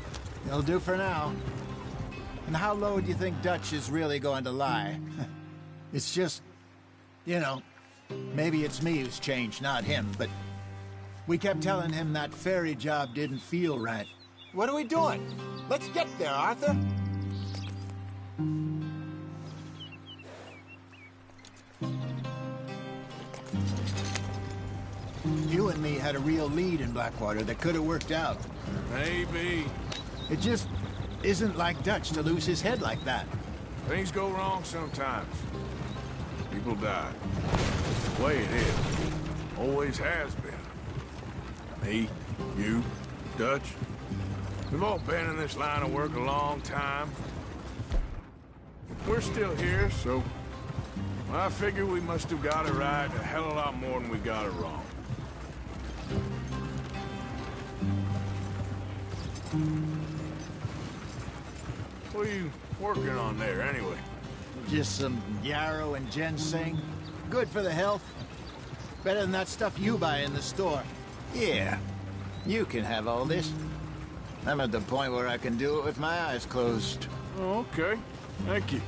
H: It'll do for now. And how low do you think Dutch is really going to lie? It's just, you know, maybe it's me who's changed, not him, but we kept telling him that ferry job didn't feel right. What are we doing? Let's get there, Arthur. You and me had a real lead in Blackwater that could have worked out.
B: Maybe.
H: It just isn't like Dutch to lose his head like that.
B: Things go wrong sometimes. People die. It's the way it is. Always has been. Me, you, Dutch. We've all been in this line of work a long time. We're still here, so I figure we must have got it right a hell of a lot more than we got it wrong. What are you working on there, anyway?
H: Just some yarrow and ginseng. Good for the health. Better than that stuff you buy in the store. Yeah, you can have all this. I'm at the point where I can do it with my eyes closed.
B: Oh, okay. Thank you.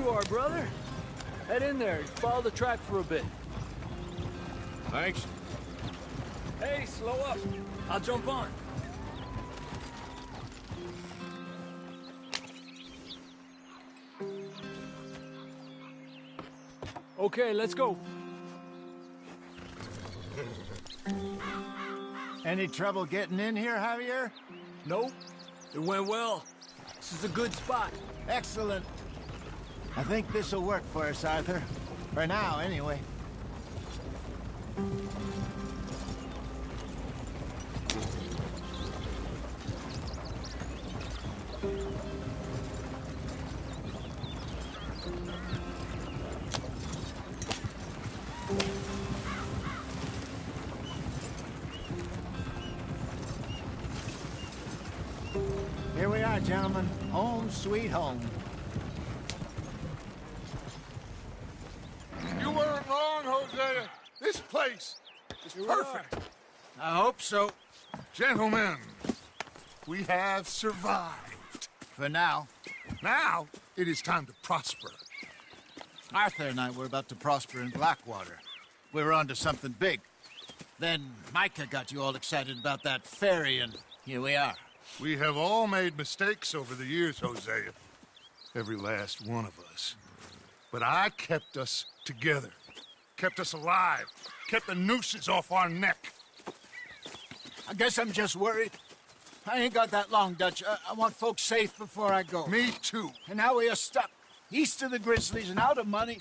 L: you are, brother. Head in there, follow the track for a bit.
B: Thanks.
L: Hey, slow up. I'll jump on. Okay, let's go.
H: Any trouble getting in here, Javier?
L: Nope. It went well. This is a good spot.
H: Excellent. I think this'll work for us, Arthur. For now, anyway. Here we are, gentlemen. Home sweet home.
F: You weren't wrong, Hosea. This place is perfect.
H: I hope so.
F: Gentlemen, we have survived.
H: For now.
F: Now, it is time to prosper.
H: Arthur and I were about to prosper in Blackwater. We were onto something big. Then Micah got you all excited about that ferry, and here we are.
F: We have all made mistakes over the years, Hosea. Every last one of us. But I kept us together. Kept us alive. Kept the nooses off our neck.
H: I guess I'm just worried. I ain't got that long, Dutch. I want folks safe before I go.
F: Me too.
H: And now we are stuck. East of the Grizzlies and out of money.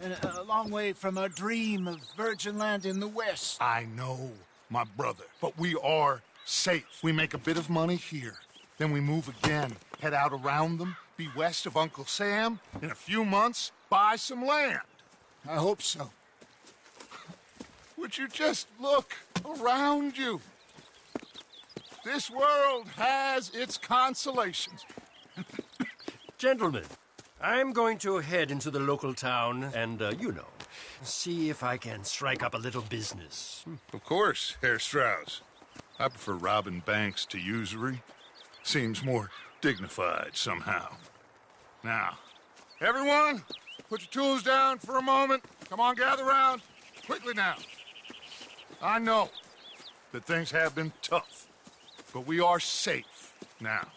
H: And a long way from our dream of virgin land in the west.
F: I know, my brother. But we are safe. We make a bit of money here. Then we move again. Head out around them. Be west of Uncle Sam. In a few months, buy some land.
H: I hope so.
F: Would you just look around you? This world has its consolations.
M: Gentlemen, I'm going to head into the local town and, see if I can strike up a little business.
F: Of course, Herr Strauss. I prefer robbing banks to usury. Seems more dignified somehow. Now, everyone, put your tools down for a moment. Come on, gather round. Quickly now. I know that things have been tough, but we are safe now,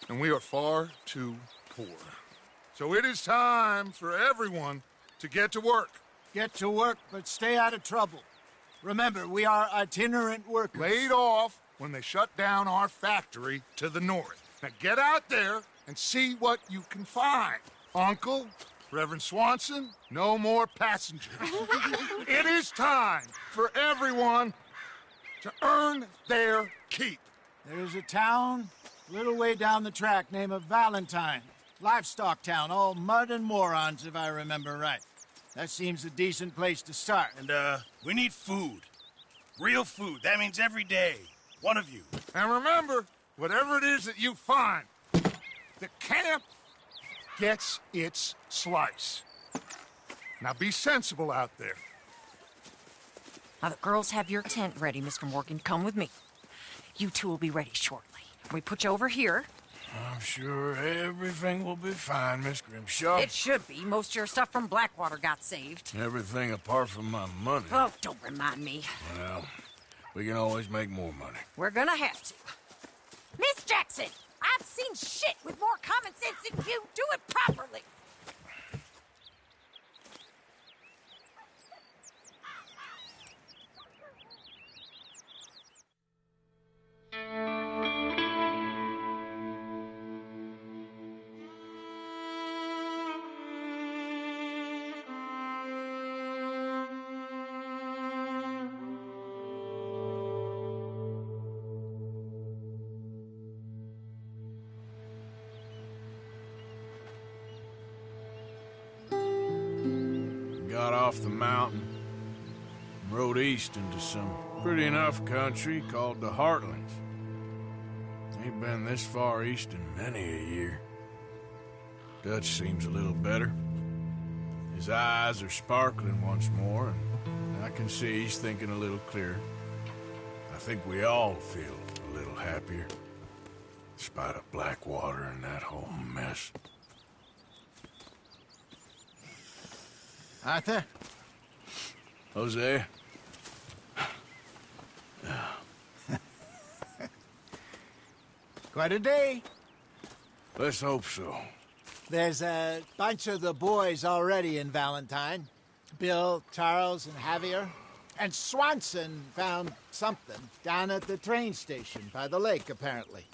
F: and we are far too poor. So it is time for everyone to get to work.
H: Get to work, but stay out of trouble. Remember, we are itinerant workers.
F: Laid off when they shut down our factory to the north. Now get out there and see what you can find. Uncle, Reverend Swanson, no more passengers. It is time for everyone to earn their keep.
H: There is a town a little way down the track named Valentine. Livestock town, all mud and morons, if I remember right. That seems a decent place to start.
C: And, we need food. Real food. That means every day. One of you.
F: And remember, whatever it is that you find, the camp gets its slice. Now be sensible out there.
N: Now the girls have your tent ready, Mr. Morgan. Come with me. You two will be ready shortly. We put you over here.
B: I'm sure everything will be fine, Miss Grimshaw.
N: It should be. Most of your stuff from Blackwater got saved.
B: Everything apart from my money.
N: Oh, don't remind me.
B: Well, we can always make more money.
N: We're gonna have to. Miss Jackson, I've seen shit with more common sense than you. Do it properly.
B: Got off the mountain, rode east into some pretty enough country called the Heartlands. Ain't been this far east in many a year. Dutch seems a little better. His eyes are sparkling once more, and I can see he's thinking a little clearer. I think we all feel a little happier, in spite of Blackwater and that whole mess.
H: Arthur?
B: Jose?
H: Quite a day.
B: Let's hope so.
H: There's a bunch of the boys already in Valentine. Bill, Charles, and Javier. And Swanson found something down at the train station by the lake, apparently.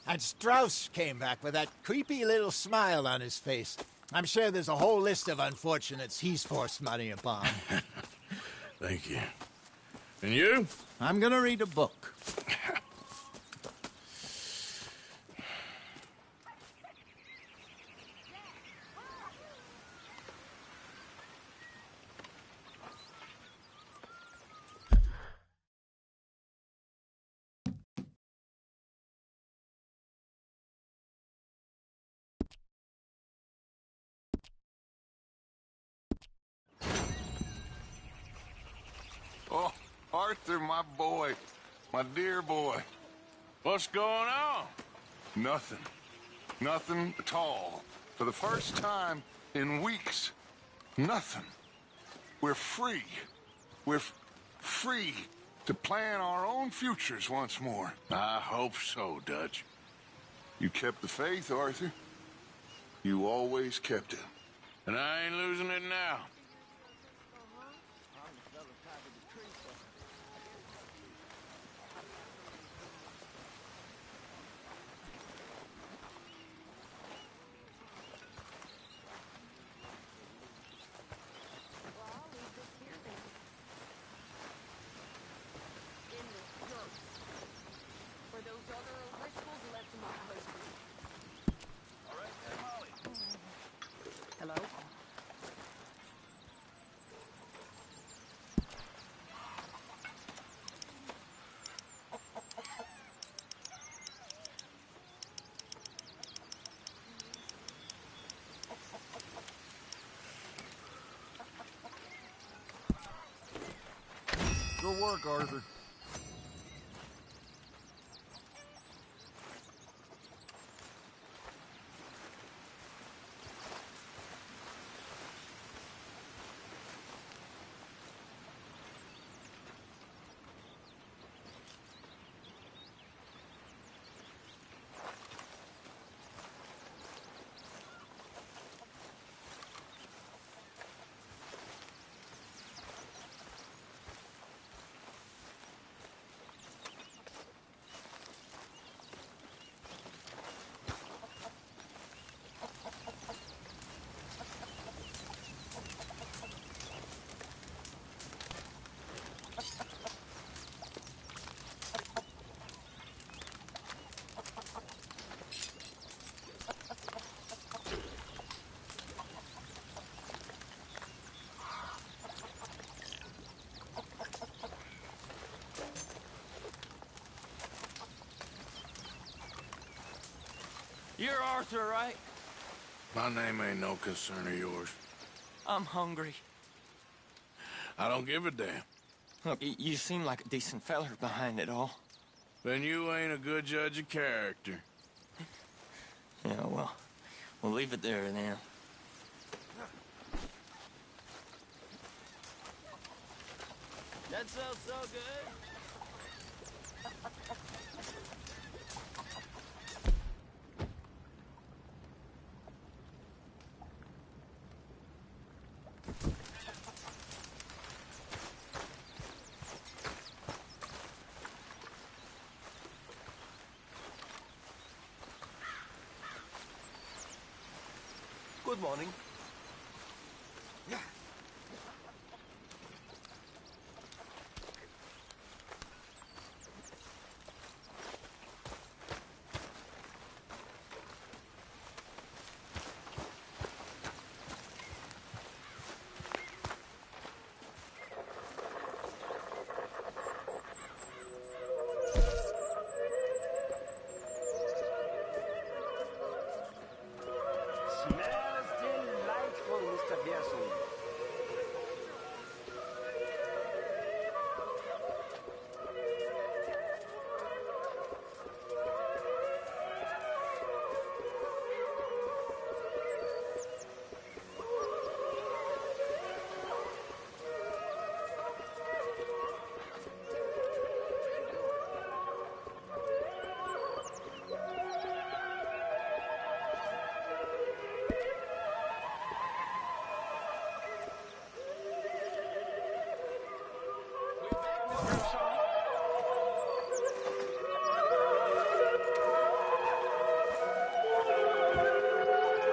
H: And Strauss came back with that creepy little smile on his face. I'm sure there's a whole list of unfortunates he's forced money upon.
B: Thank you. And you?
H: I'm gonna read a book.
F: Oh, Arthur, my boy. My dear boy.
B: What's going on?
F: Nothing. Nothing at all. For the first time in weeks. Nothing. We're free. We're free to plan our own futures once more.
B: I hope so, Dutch.
F: You kept the faith, Arthur. You always kept it.
B: And I ain't losing it now.
K: Hello?
F: Good work, Arthur.
D: You're Arthur, right?
B: My name ain't no concern of yours.
D: I'm hungry.
B: I don't give a damn.
D: Look, you seem like a decent feller behind it all.
B: Then you ain't a good judge of character.
D: Yeah, well, we'll leave it there then. That sounds so good.
M: Good morning.
I: Smells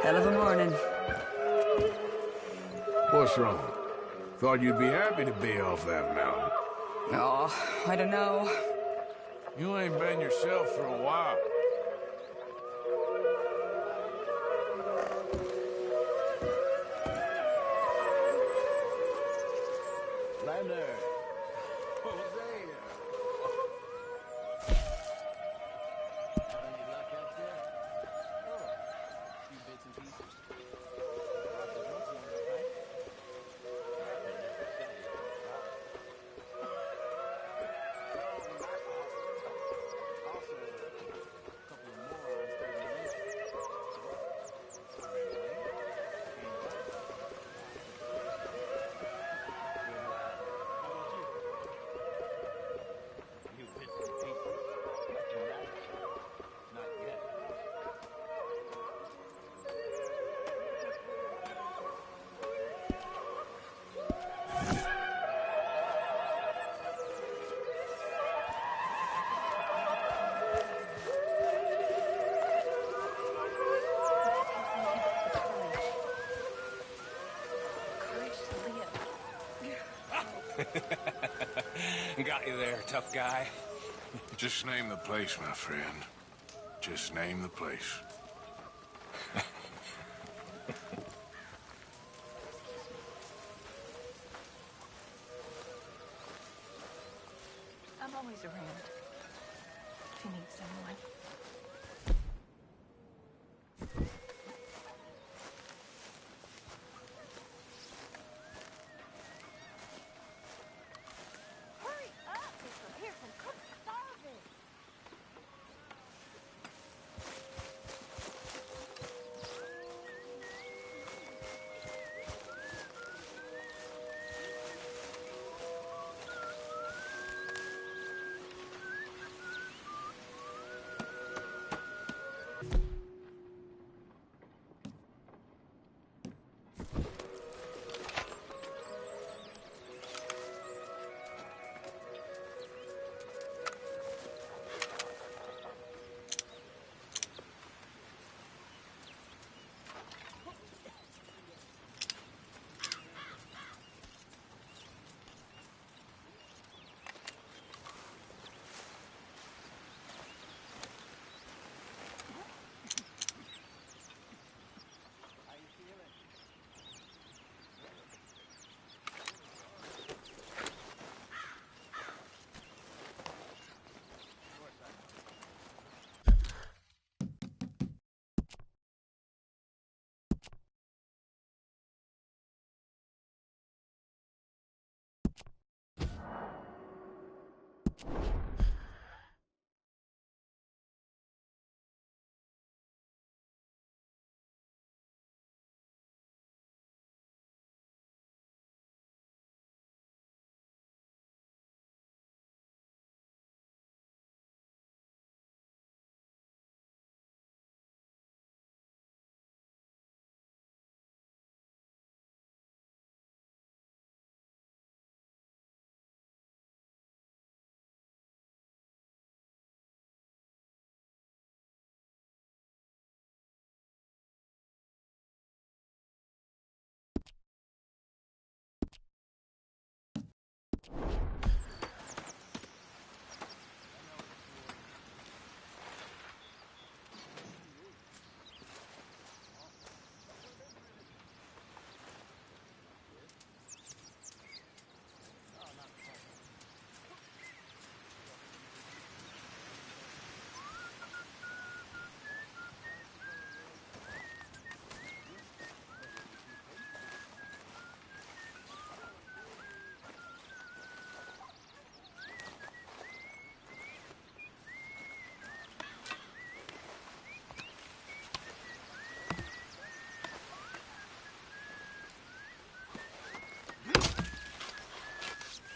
O: Hell of a morning.
B: What's wrong? Thought you'd be happy to be off that mountain.
O: Oh, I don't know.
B: You ain't been yourself for a while.
J: Lander.
D: Got you there, tough guy.
B: Just name the place, my friend. Just name the place.
N: I'm always around. If you need someone.
K: Hurry up, Mr. Pearson. Cook's starving.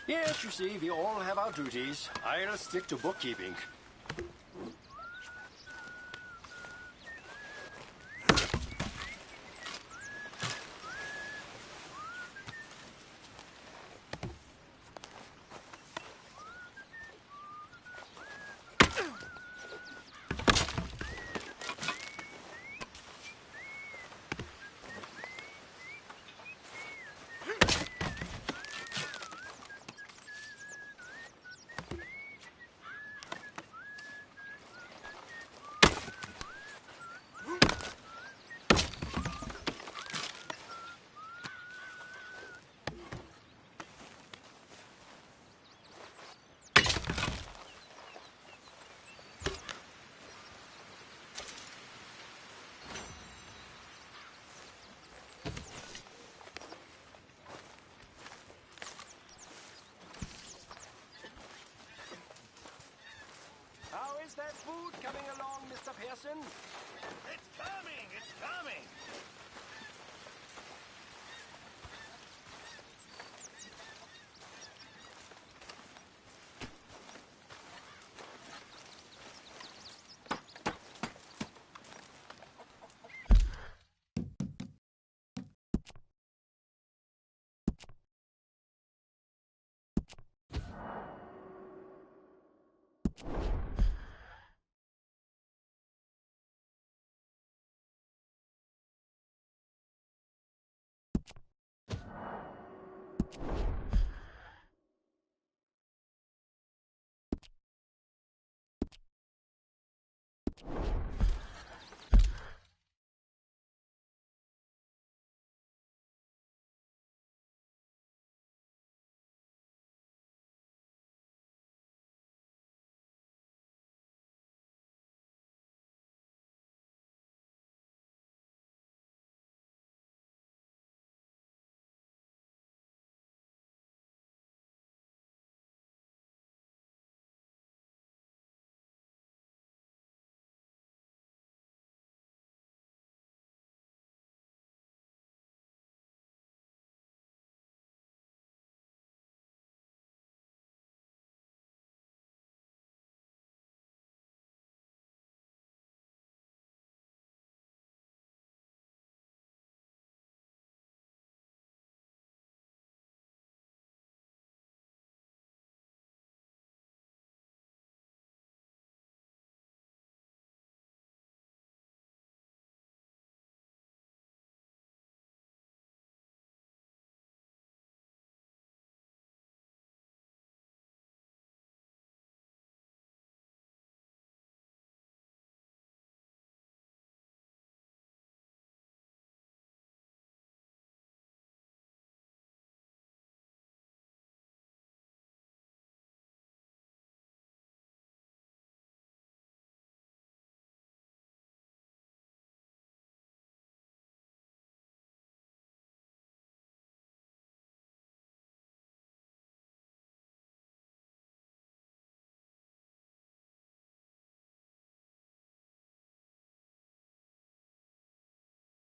M: Yes, you see, we all have our duties. I'll stick to bookkeeping. coming along, Mr. Pearson?
C: It's coming! It's coming!